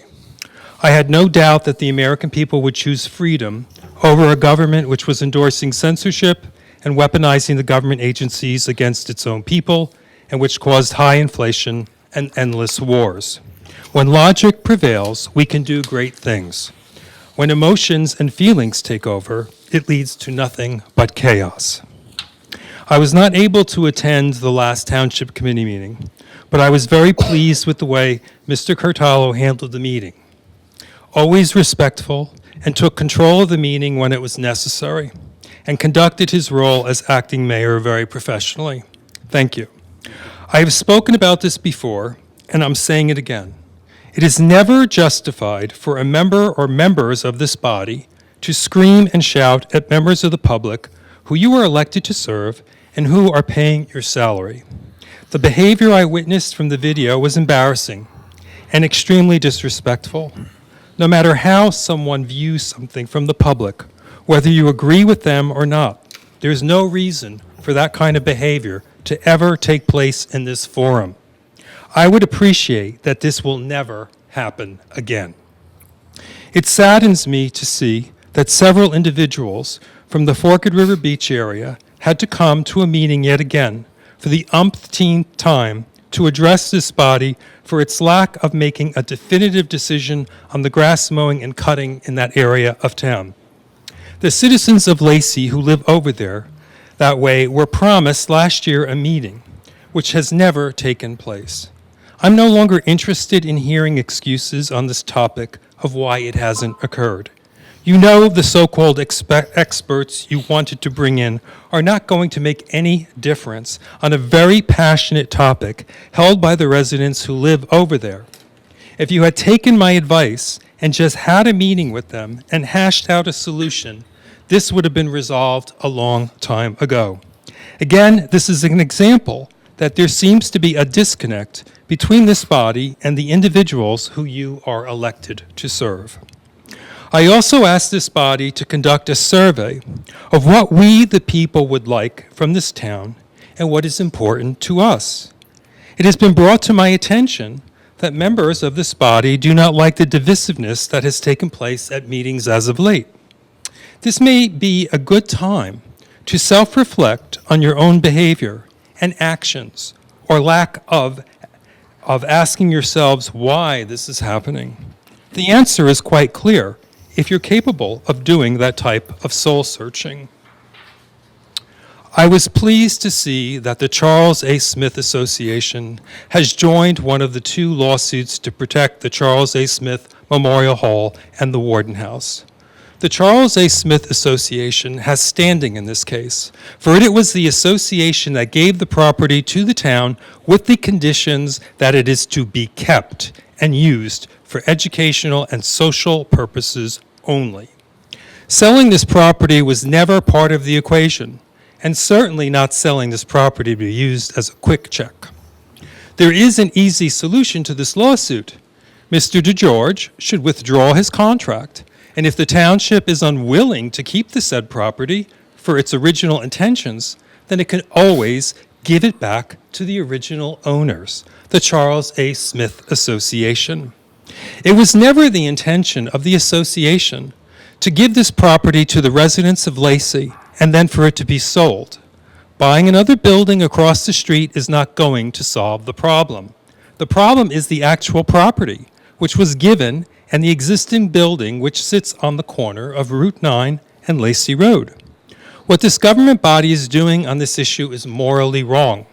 I had no doubt that the American people would choose freedom over a government which was endorsing censorship and weaponizing the government agencies against its own people, and which caused high inflation and endless wars. When logic prevails, we can do great things. When emotions and feelings take over, it leads to nothing but chaos. I was not able to attend the last Township Committee meeting, but I was very pleased with the way Mr. Curtalo handled the meeting. Always respectful, and took control of the meeting when it was necessary, and conducted his role as acting mayor very professionally. Thank you. I have spoken about this before, and I'm saying it again. It is never justified for a member or members of this body to scream and shout at members of the public who you are elected to serve and who are paying your salary. The behavior I witnessed from the video was embarrassing and extremely disrespectful. No matter how someone views something from the public, whether you agree with them or not, there's no reason for that kind of behavior to ever take place in this forum. I would appreciate that this will never happen again. It saddens me to see that several individuals from the Forked River Beach area had to come to a meeting yet again for the umpteenth time to address this body for its lack of making a definitive decision on the grass mowing and cutting in that area of town. The citizens of Lacey who live over there that way were promised last year a meeting, which has never taken place. I'm no longer interested in hearing excuses on this topic of why it hasn't occurred. You know the so-called experts you wanted to bring in are not going to make any difference on a very passionate topic held by the residents who live over there. If you had taken my advice and just had a meeting with them and hashed out a solution, this would have been resolved a long time ago. Again, this is an example that there seems to be a disconnect between this body and the individuals who you are elected to serve. I also asked this body to conduct a survey of what we, the people, would like from this town and what is important to us. It has been brought to my attention that members of this body do not like the divisiveness that has taken place at meetings as of late. This may be a good time to self-reflect on your own behavior and actions, or lack of asking yourselves why this is happening. The answer is quite clear if you're capable of doing that type of soul searching. I was pleased to see that the Charles A. Smith Association has joined one of the 2 lawsuits to protect the Charles A. Smith Memorial Hall and the Warden House. The Charles A. Smith Association has standing in this case, for it was the association that gave the property to the town with the conditions that it is to be kept and used for educational and social purposes only. Selling this property was never part of the equation, and certainly not selling this property to be used as a quick check. There is an easy solution to this lawsuit. Mr. DeGeorge should withdraw his contract, and if the township is unwilling to keep the said property for its original intentions, then it can always give it back to the original owners, the Charles A. Smith Association. It was never the intention of the association to give this property to the residents of Lacey and then for it to be sold. Buying another building across the street is not going to solve the problem. The problem is the actual property, which was given, and the existing building which sits on the corner of Route 9 and Lacey Road. What this government body is doing on this issue is morally wrong.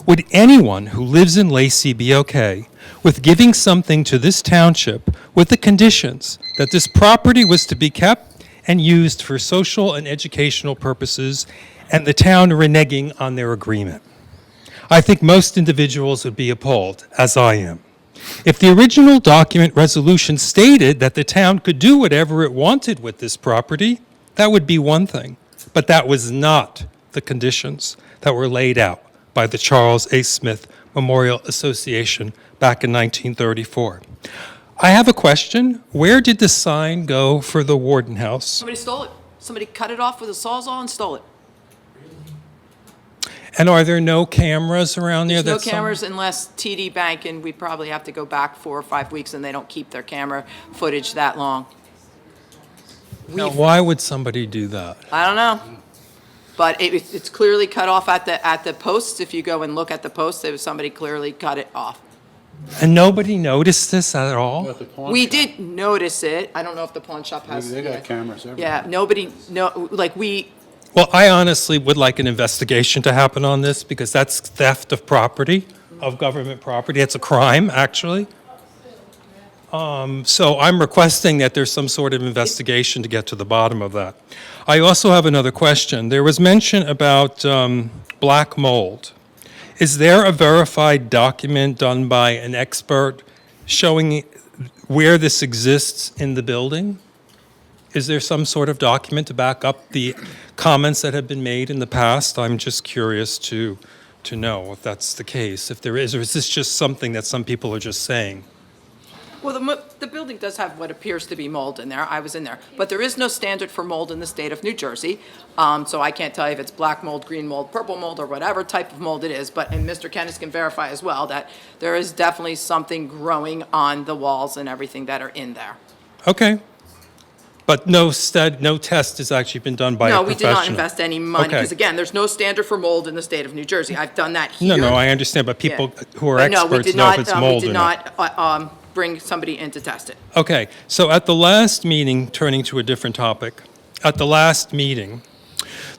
Would anyone who lives in Lacey be okay with giving something to this township with the conditions that this property was to be kept and used for social and educational purposes, and the town reneging on their agreement? I think most individuals would be appalled, as I am. If the original document resolution stated that the town could do whatever it wanted with this property, that would be one thing. But that was not the conditions that were laid out by the Charles A. Smith Memorial Association back in 1934. I have a question. Where did the sign go for the Warden House? Somebody stole it. Somebody cut it off with a Sawzall and stole it. And are there no cameras around there? There's no cameras unless TD Bank, and we probably have to go back 4 or 5 weeks, and they don't keep their camera footage that long. Now, why would somebody do that? I don't know. But it's clearly cut off at the posts. If you go and look at the posts, there was somebody clearly cut it off. And nobody noticed this at all? At the pawn We shop. did notice it. I don't know if the pawn shop has. They got cameras everywhere. Yeah, nobody, no, like we, Well, I honestly would like an investigation to happen on this because that's theft of property, of government property. It's a crime, actually. So I'm requesting that there's some sort of investigation to get to the bottom of that. I also have another question. There was mention about black mold. Is there a verified document done by an expert showing where this exists in the building? Is there some sort of document to back up the comments that have been made in the past? I'm just curious to know if that's the case, if there is, or is this just something that some people are just saying? well, the building does have what appears to be mold in there. I was in there. But there is no standard for mold in the state of New Jersey. So I can't tell you if it's black mold, green mold, purple mold, or whatever type of mold it is. And Mr. Kennis can verify as well that there is definitely something growing on the walls and everything that are in there. Okay. But no test has actually been done by a No, professional? we did not invest any money, Okay. because again, there's no standard for mold in the state of New Jersey. I've done that here. No, I understand, but people who are But no, we experts did know not, if it's mold We or did not. not bring somebody in to test it. Okay, so at the last meeting, turning to a different topic, at the last meeting,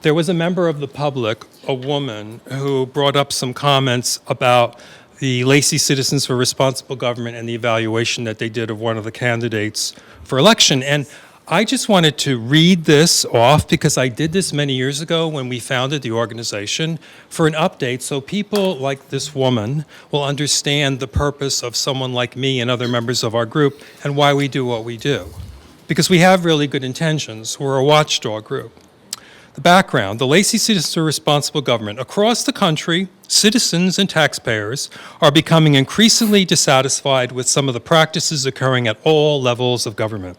there was a member of the public, a woman, who brought up some comments about the Lacey Citizens for Responsible Government and the evaluation that they did of one of the candidates for election. And I just wanted to read this off because I did this many years ago when we founded the organization for an update so people like this woman will understand the purpose of someone like me and other members of our group and why we do what we do. Because we have really good intentions. We're a watchdog group. The background, the Lacey Citizens for Responsible Government. Across the country, citizens and taxpayers are becoming increasingly dissatisfied with some of the practices occurring at all levels of government.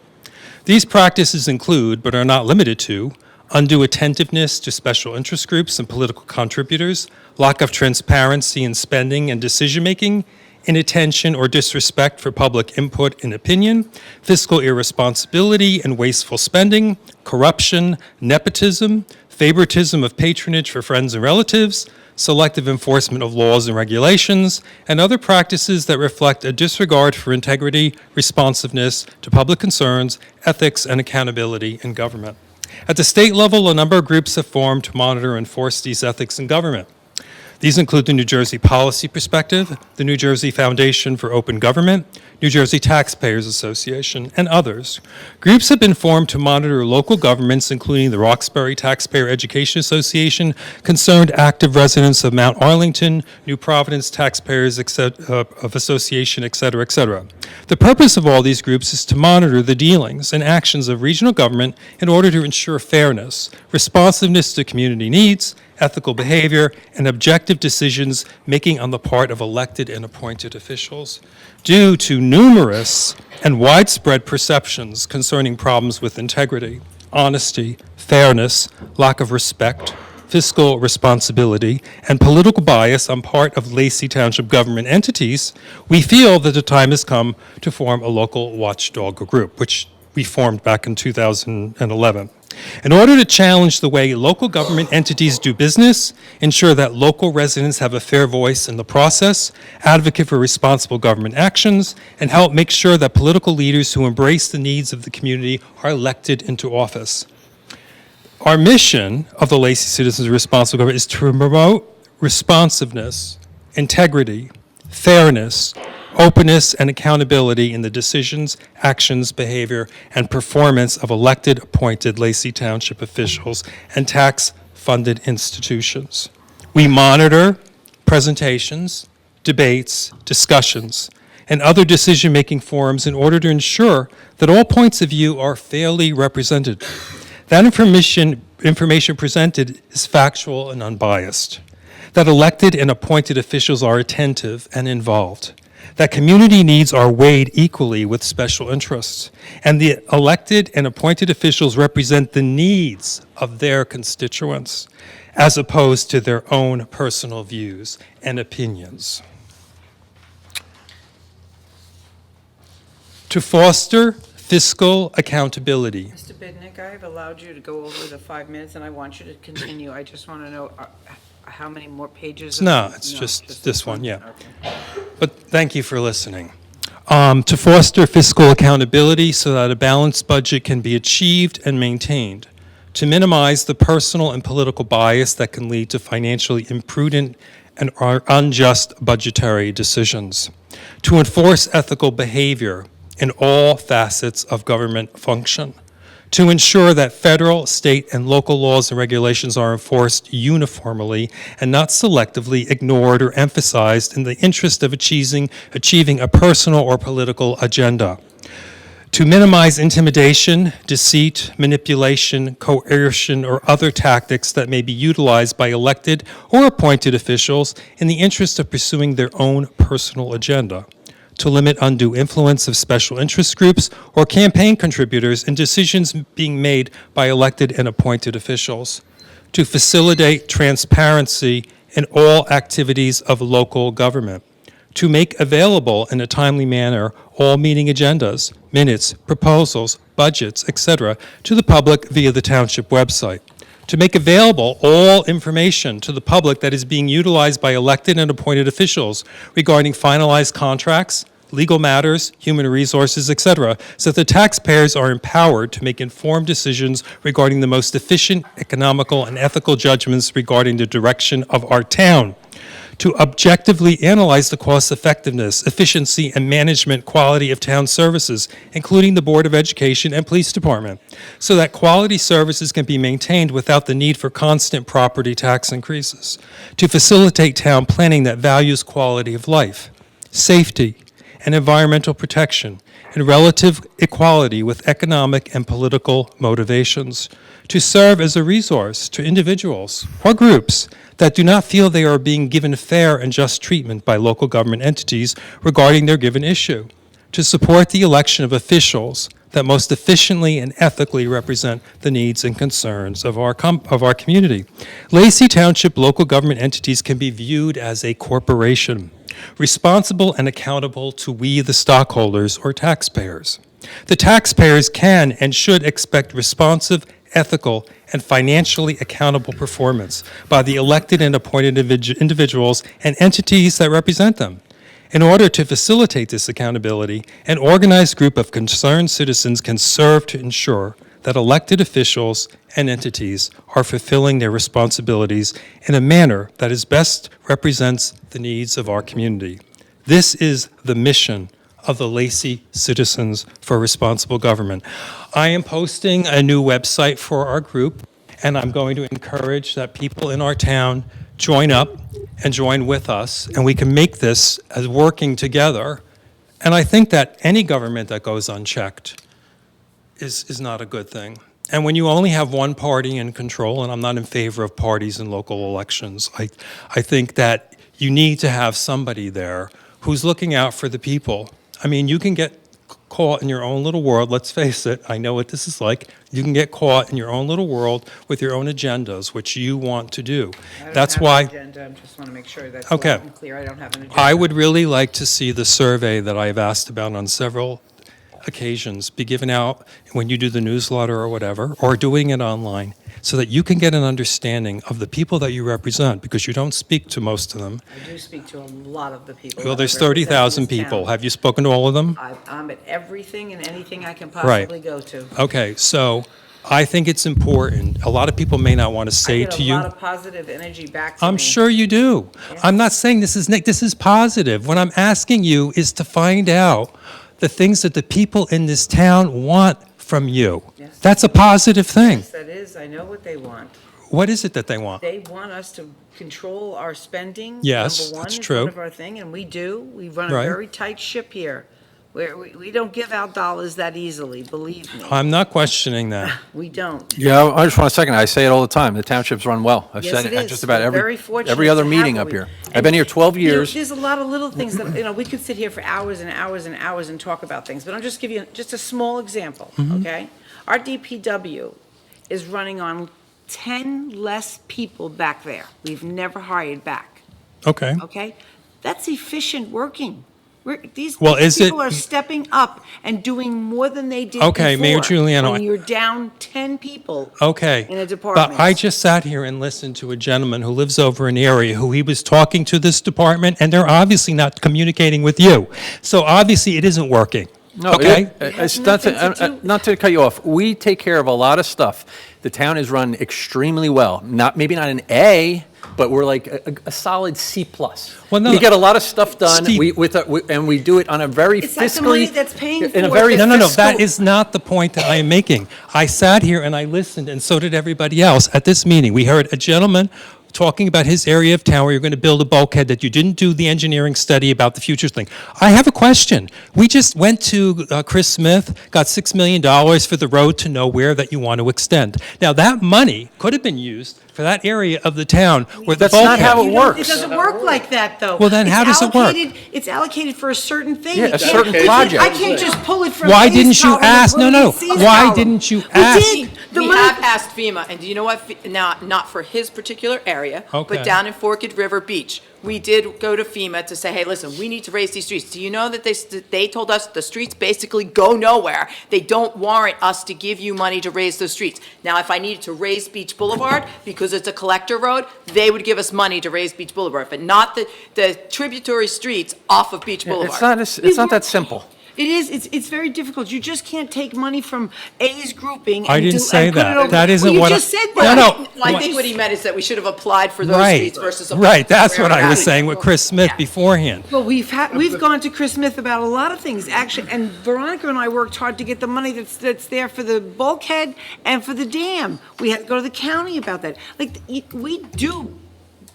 These practices include, but are not limited to, undue attentiveness to special interest groups and political contributors, lack of transparency in spending and decision-making, inattention or disrespect for public input and opinion, fiscal irresponsibility and wasteful spending, corruption, nepotism, favoritism of patronage for friends and relatives, selective enforcement of laws and regulations, and other practices that reflect a disregard for integrity, responsiveness to public concerns, ethics, and accountability in government. At the state level, a number of groups have formed to monitor and enforce these ethics in government. These include the New Jersey Policy Perspective, the New Jersey Foundation for Open Government, New Jersey Taxpayers Association, and others. Groups have been formed to monitor local governments, including the Roxbury Taxpayer Education Association, Concerned Active Residents of Mount Arlington, New Providence Taxpayers Association, et cetera, et cetera. The purpose of all these groups is to monitor the dealings and actions of regional government in order to ensure fairness, responsiveness to community needs, ethical behavior, and objective decisions making on the part of elected and appointed officials. Due to numerous and widespread perceptions concerning problems with integrity, honesty, fairness, lack of respect, fiscal responsibility, and political bias on part of Lacey Township government entities, we feel that the time has come to form a local watchdog group, which we formed back in 2011. In order to challenge the way local government entities do business, ensure that local residents have a fair voice in the process, advocate for responsible government actions, and help make sure that political leaders who embrace the needs of the community are elected into office. Our mission of the Lacey Citizens Responsible Government is to promote responsiveness, integrity, fairness, openness, and accountability in the decisions, actions, behavior, and performance of elected, appointed Lacey Township officials and tax-funded institutions. We monitor presentations, debates, discussions, and other decision-making forums in order to ensure that all points of view are fairly represented. That information presented is factual and unbiased. That elected and appointed officials are attentive and involved. That community needs are weighed equally with special interests, and the elected and appointed officials represent the needs of their constituents, as opposed to their own personal views and opinions. To foster fiscal accountability. Mr. Bidnick, I have allowed you to go over the 5 minutes, and I want you to continue. I just want to know how many more pages? No, it's just this one, yeah. Okay. But thank you for listening. To foster fiscal accountability so that a balanced budget can be achieved and maintained. To minimize the personal and political bias that can lead to financially imprudent and unjust budgetary decisions. To enforce ethical behavior in all facets of government function. To ensure that federal, state, and local laws and regulations are enforced uniformly and not selectively ignored or emphasized in the interest of achieving a personal or political agenda. To minimize intimidation, deceit, manipulation, coercion, or other tactics that may be utilized by elected or appointed officials in the interest of pursuing their own personal agenda. To limit undue influence of special interest groups or campaign contributors in decisions being made by elected and appointed officials. To facilitate transparency in all activities of local government. To make available in a timely manner all meeting agendas, minutes, proposals, budgets, etc., to the public via the township website. To make available all information to the public that is being utilized by elected and appointed officials regarding finalized contracts, legal matters, human resources, etc., so that the taxpayers are empowered to make informed decisions regarding the most efficient, economical, and ethical judgments regarding the direction of our town. to objectively analyze the cost effectiveness, efficiency, and management quality of town services, including the Board of Education and Police Department, so that quality services can be maintained without the need for constant property tax increases, to facilitate town planning that values quality of life, safety, and environmental protection, and relative equality with economic and political motivations, to serve as a resource to individuals or groups that do not feel they are being given fair and just treatment by local government entities regarding their given issue, to support the election of officials that most efficiently and ethically represent the needs and concerns of our community. Lacey Township local government entities can be viewed as a corporation, responsible and accountable to we, the stockholders or taxpayers. The taxpayers can and should expect responsive, ethical, and financially accountable performance by the elected and appointed individuals and entities that represent them. In order to facilitate this accountability, an organized group of concerned citizens can serve to ensure that elected officials and entities are fulfilling their responsibilities in a manner that is best represents the needs of our community. This is the mission of the Lacey Citizens for Responsible Government. I am posting a new website for our group, and I'm going to encourage that people in our town join up and join with us, and we can make this as working together. And I think that any government that goes unchecked is not a good thing. And when you only have one party in control, and I'm not in favor of parties in local elections, I think that you need to have somebody there who's looking out for the people. I mean, you can get caught in your own little world, let's face it, I know what this is like. You can get caught in your own little world with your own agendas, which you want to do. That's why. I just want to make sure that's Okay. loud and clear. I don't have an agenda. I would really like to see the survey that I've asked about on several occasions be given out when you do the newsletter or whatever, or doing it online, so that you can get an understanding of the people that you represent, because you don't speak to most of them. I do speak to a lot of the people. Well, that there's represent 30,000 this people. town. Have you spoken to all of them? I'm at everything and anything I can Right. possibly go to. Okay, so I think it's important. A lot of people may not want to say to I get a you. lot of positive energy back to me. I'm sure you do. Yeah. I'm not saying this is this is positive. What I'm asking you is to find out the things that the people in this town want from you. Yes. That's a positive thing. Yes, that is. I know what they want. What is it that they want? They want us to control our spending. Yes, Number one that's is true. one of our thing, and we do. We run a Right. very tight ship here. Where we don't give out dollars that easily, believe me. I'm not questioning that. We don't. Yeah, I just want to second, I say it all the time, the townships run well. I've Yes, said it it at is. just about We're very fortunate every other to have meeting what up we- here. I've been here 12 You know, years. there's a lot of little things that, we could sit here for hours and hours and hours and talk about things, but I'll just give you just a small example, Mm-hmm. okay? Our DPW is running on 10 less people back there. We've never hired back, Okay. okay? That's efficient working. These Well, is people it- are stepping up and doing more than they did before. Okay, Mayor Giuliano, When you're down 10 people Okay. in a department. But I just sat here and listened to a gentleman who lives over an area who he was talking to this department, and they're obviously not communicating with you. So obviously it isn't working. No, Okay? it's has not nothing to to, do- not to cut you off. We take care of a lot of stuff. The town is run extremely well. Maybe not an A, but we're like a solid C+. Well, no, We get a lot of stuff done, Steve- and we do it on a very It's like the fiscally. money that's paying in a for very it. No, fiscal- that is not the point that I am making. I sat here and I listened, and so did everybody else at this meeting. We heard a gentleman talking about his area of town where you're going to build a bulkhead, that you didn't do the engineering study about the future thing. I have a question. We just went to Chris Smith, got $6 million for the road to nowhere that you want to extend. Now, that money could have been used for that area of the town where the That's not bulkhead. how it You know, works. It doesn't work like that, though. Well, then how does it work? It's allocated for a certain thing. Yeah, You a can't- certain you can't- project. I can't just pull it from Why A's didn't you column and ask? put it No, in no. C's Why column. didn't you We ask? did. The We money- have asked FEMA, and do you know what, now, not for his particular area, Okay. but down in Forked River Beach, we did go to FEMA to say, hey, listen, we need to raise these streets. Do you know that they told us the streets basically go nowhere? They don't warrant us to give you money to raise those streets. Now, if I needed to raise Beach Boulevard, because it's a collector road, they would give us money to raise Beach Boulevard, but not the tributary streets off of Beach Boulevard. It's not that simple. It is, it's very difficult. You just can't take money from A's grouping I and didn't do- say and put it that. over- That isn't Well, what you I- just said No, that. no. Well, I think what he meant is that we should have applied for those Right, streets versus. right, that's what I was Yeah. saying with Chris Smith beforehand. Well, we've gone to Chris Smith about a lot of things, actually, and Veronica and I worked hard to get the money that's there for the bulkhead and for the dam. We had to go to the county about that. Like, we do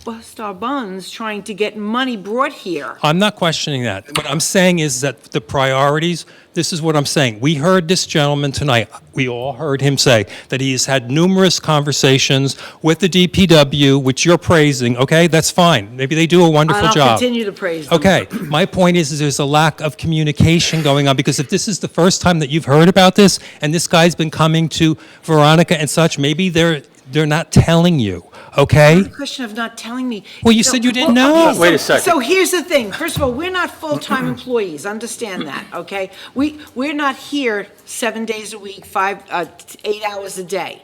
bust our buns trying to get money brought here. I'm not questioning that. What I'm saying is that the priorities, this is what I'm saying. We heard this gentleman tonight, we all heard him say that he has had numerous conversations with the DPW, which you're praising, okay? That's fine. Maybe they do a wonderful And I'll job. continue to praise them. Okay, my point is there's a lack of communication going on, because if this is the first time that you've heard about this, and this guy's been coming to Veronica and such, maybe they're not telling you, okay? The question of not telling me. Well, you said you didn't know. okay, Wait a second. So here's the thing. First of all, we're not full-time employees. Understand that, okay? We're not here 7 days a week, 8 hours a day.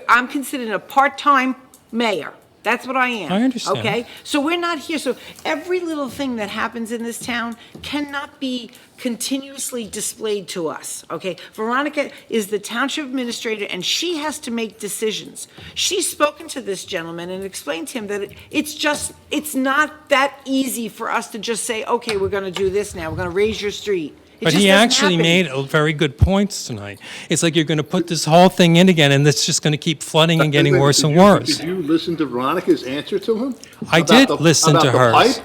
I'm considered a part-time mayor. That's what I am. I understand. Okay? So we're not here. So every little thing that happens in this town cannot be continuously displayed to us, okay? Veronica is the township administrator, and she has to make decisions. She's spoken to this gentleman and explained to him that it's not that easy for us to just say, okay, we're gonna do this now, we're gonna raise your street. It But just he doesn't actually happen. made very good points tonight. It's like you're going to put this whole thing in again, and it's just going to keep flooding and getting worse and worse. Did you listen to Veronica's answer to him? I About did the- listen to about the hers. pipe?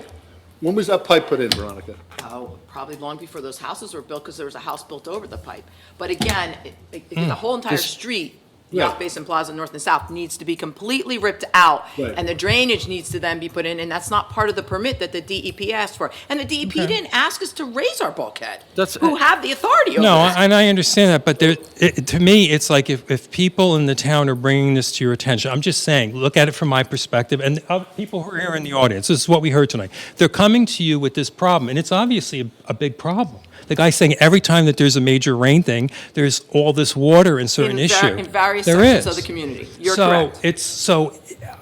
When was that pipe put in, Veronica? Oh, probably long before those houses were built, because there was a house built over the pipe. But again, the whole entire street, South Right. Basin Plaza, North and South, needs to be completely ripped out. Right. And the drainage needs to then be put in, and that's not part of the permit that the DEP asked for. And the DEP didn't ask us to raise our bulkhead. Who have the authority over No, that. and I understand that, but to me, it's like if people in the town are bringing this to your attention, I'm just saying, look at it from my perspective, and the other people who are here in the audience, this is what we heard tonight. They're coming to you with this problem, and it's obviously a big problem. The guy's saying every time that there's a major rain thing, there's all this water in certain issue. In various There sections is. of the community. You're correct. So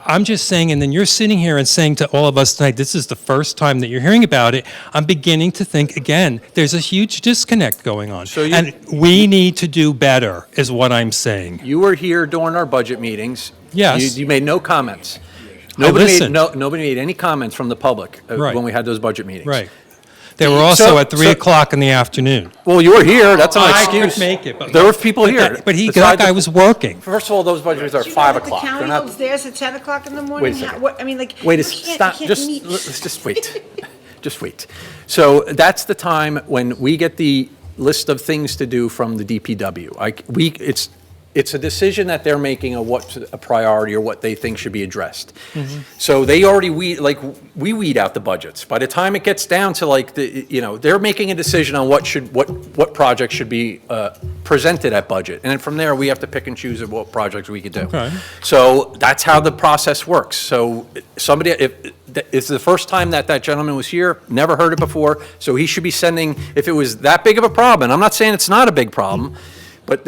I'm just saying, and then you're sitting here and saying to all of us tonight, this is the first time that you're hearing about it. I'm beginning to think, again, there's a huge disconnect going on. So you- And we need to do better, is what I'm saying. You were here during our budget meetings. Yes. You made no comments. I listened. Nobody made any comments from the public Right. when we had those budget meetings. Right. They were also So- at 3 so- o'clock in the afternoon. Well, you were here, that's an I excuse. could make it, but. There were people but here. that- But that Besides guy the- was working. First of all, those budget meetings are Do you know 5 that o'clock. The They're county not. holds theirs at 10 o'clock in the morning? Wait a second. I mean, like. Wait, you can't- stop, you can't just, meet- let's just wait. Just wait. So that's the time when we get the list of things to do from the DPW. It's a decision that they're making of what's a priority or what they think should be addressed. So they already we weed out the budgets. By the time it gets down to they're making a decision on what projects should be presented at budget. And then from there, we have to pick and choose of what projects we could do. Okay. So that's how the process works. So somebody, if it's the first time that gentleman was here, never heard it before, so he should be sending, if it was that big of a problem, I'm not saying it's not a big problem, but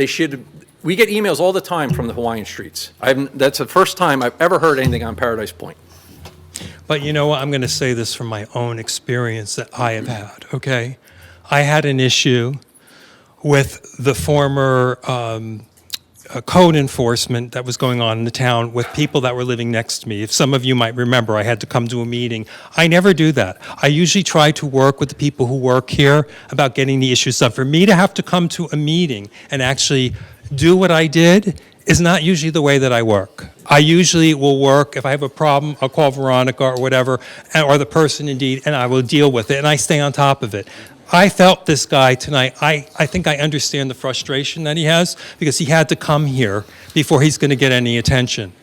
we get emails all the time from the Hawaiian Streets. That's the first time I've ever heard anything on Paradise Point. But you know what? I'm going to say this from my own experience that I have had, okay? I had an issue with the former code enforcement that was going on in the town with people that were living next to me. If some of you might remember, I had to come to a meeting. I never do that. I usually try to work with the people who work here about getting the issues done. For me to have to come to a meeting and actually do what I did is not usually the way that I work. I usually will work, if I have a problem, I'll call Veronica or whatever, or the person indeed, and I will deal with it, and I stay on top of it. I felt this guy tonight, I think I understand the frustration that he has, because he had to come here before he's going to get any attention.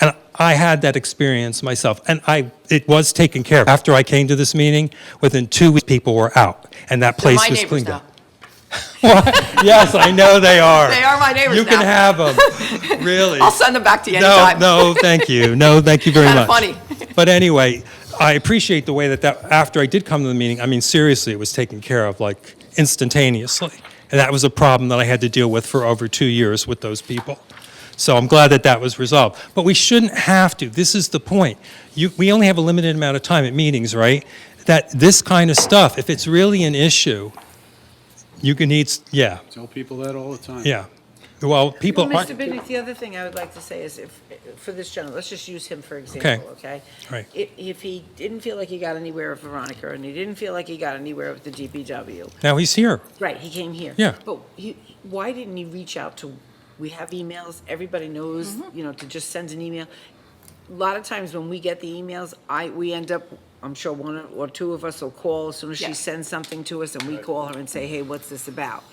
And I had that experience myself, and it was taken care of. After I came to this meeting, within 2 weeks, people were out, and that They're place my was neighbors cleaned now. up. Yes, I know they are. They are my neighbors You can now. have them, really. I'll send them back to you No, anytime. no, thank you. No, thank you very Kinda much. funny. But anyway, I appreciate the way that after I did come to the meeting, I mean, seriously, it was taken care of like instantaneously. And that was a problem that I had to deal with for over 2 years with those people. So I'm glad that that was resolved. But we shouldn't have to. This is the point. We only have a limited amount of time at meetings, right? That this kind of stuff, if it's really an issue, You can eat, yeah, Tell people that all the time. yeah. Well, people Well, aren't. Mr. Bidnick, the other thing I would like to say is if, for this gentleman, let's just use him for example, okay? Right. If he didn't feel like he got anywhere with Veronica, and he didn't feel like he got anywhere with the DPW, Now he's here. right, he came here. Yeah. But why didn't he reach out to, we have emails, everybody knows, you know, to just send an email. A lot of times when we get the emails, we end up, I'm sure one or two of us will call as soon as she Yeah. sends something to us, and we call her and say, hey, what's this about?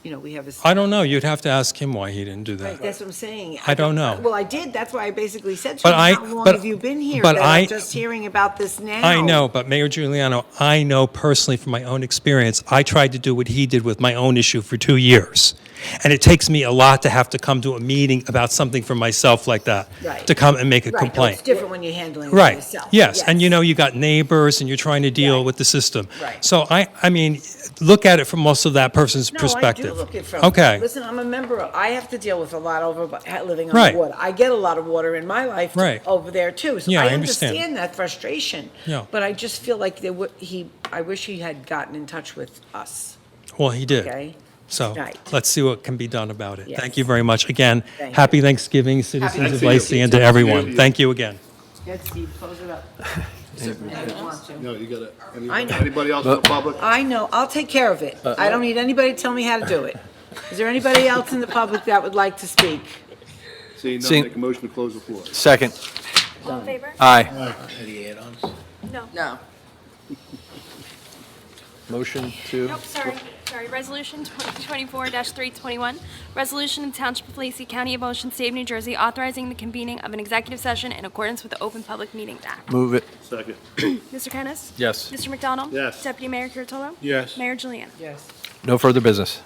You know, we have this. I don't know. You'd have to ask him why he didn't do Right, that. that's what I'm saying. I don't know. Well, I did, that's why I basically said to But him, how long but- have you been here? but That I- I'm just hearing about this now. I know, but Mayor Giuliano, I know personally from my own experience, I tried to do what he did with my own issue for 2 years. And it takes me a lot to have to come to a meeting about something for myself like that, Right. to come and make a Right, no, complaint. it's different when you're handling it Right, yourself. yes, and you know, you got neighbors and you're trying to deal Right. with the system. Right. So I mean, look at it from also that person's perspective. No, I do look at it from. Okay, Listen, I'm a member, I have to deal with a lot living on Right. the water. I get a lot of water in my life Right. over there too. So Yeah, I I understand. understand that frustration. Yeah. But I just feel like I wish he had gotten in touch with us, well, he did. okay? So Right. let's see what can be done about it. Yes. Thank you very much. Again, Thank you. happy Thanksgiving, citizens of Thanksgiving. Lacey, and to Happy New everyone. Year. Thank you again. Yes, Steve, close it up. I don't want to. No, you got I it. know. Anybody else in the public? I know, I'll take care of it. I don't need anybody to tell me how to do it. Is there anybody else in the public that would like to speak? Seeing none, Seeing- make a motion to close the floor. Second. All in favor? Aye. Any add-ons? No. No. Motion to, Nope, sorry. Resolution 2024-321, resolution of the Township of Lacey, County of Ocean, State of New Jersey, authorizing the convening of an executive session in accordance with the Open Public Meetings Act. move it. Second. Mr. Kennis? Yes. Mr. McDonald? Yes. Deputy Mayor Kuratolo? Yes. Mayor Juliana? Yes. No further business.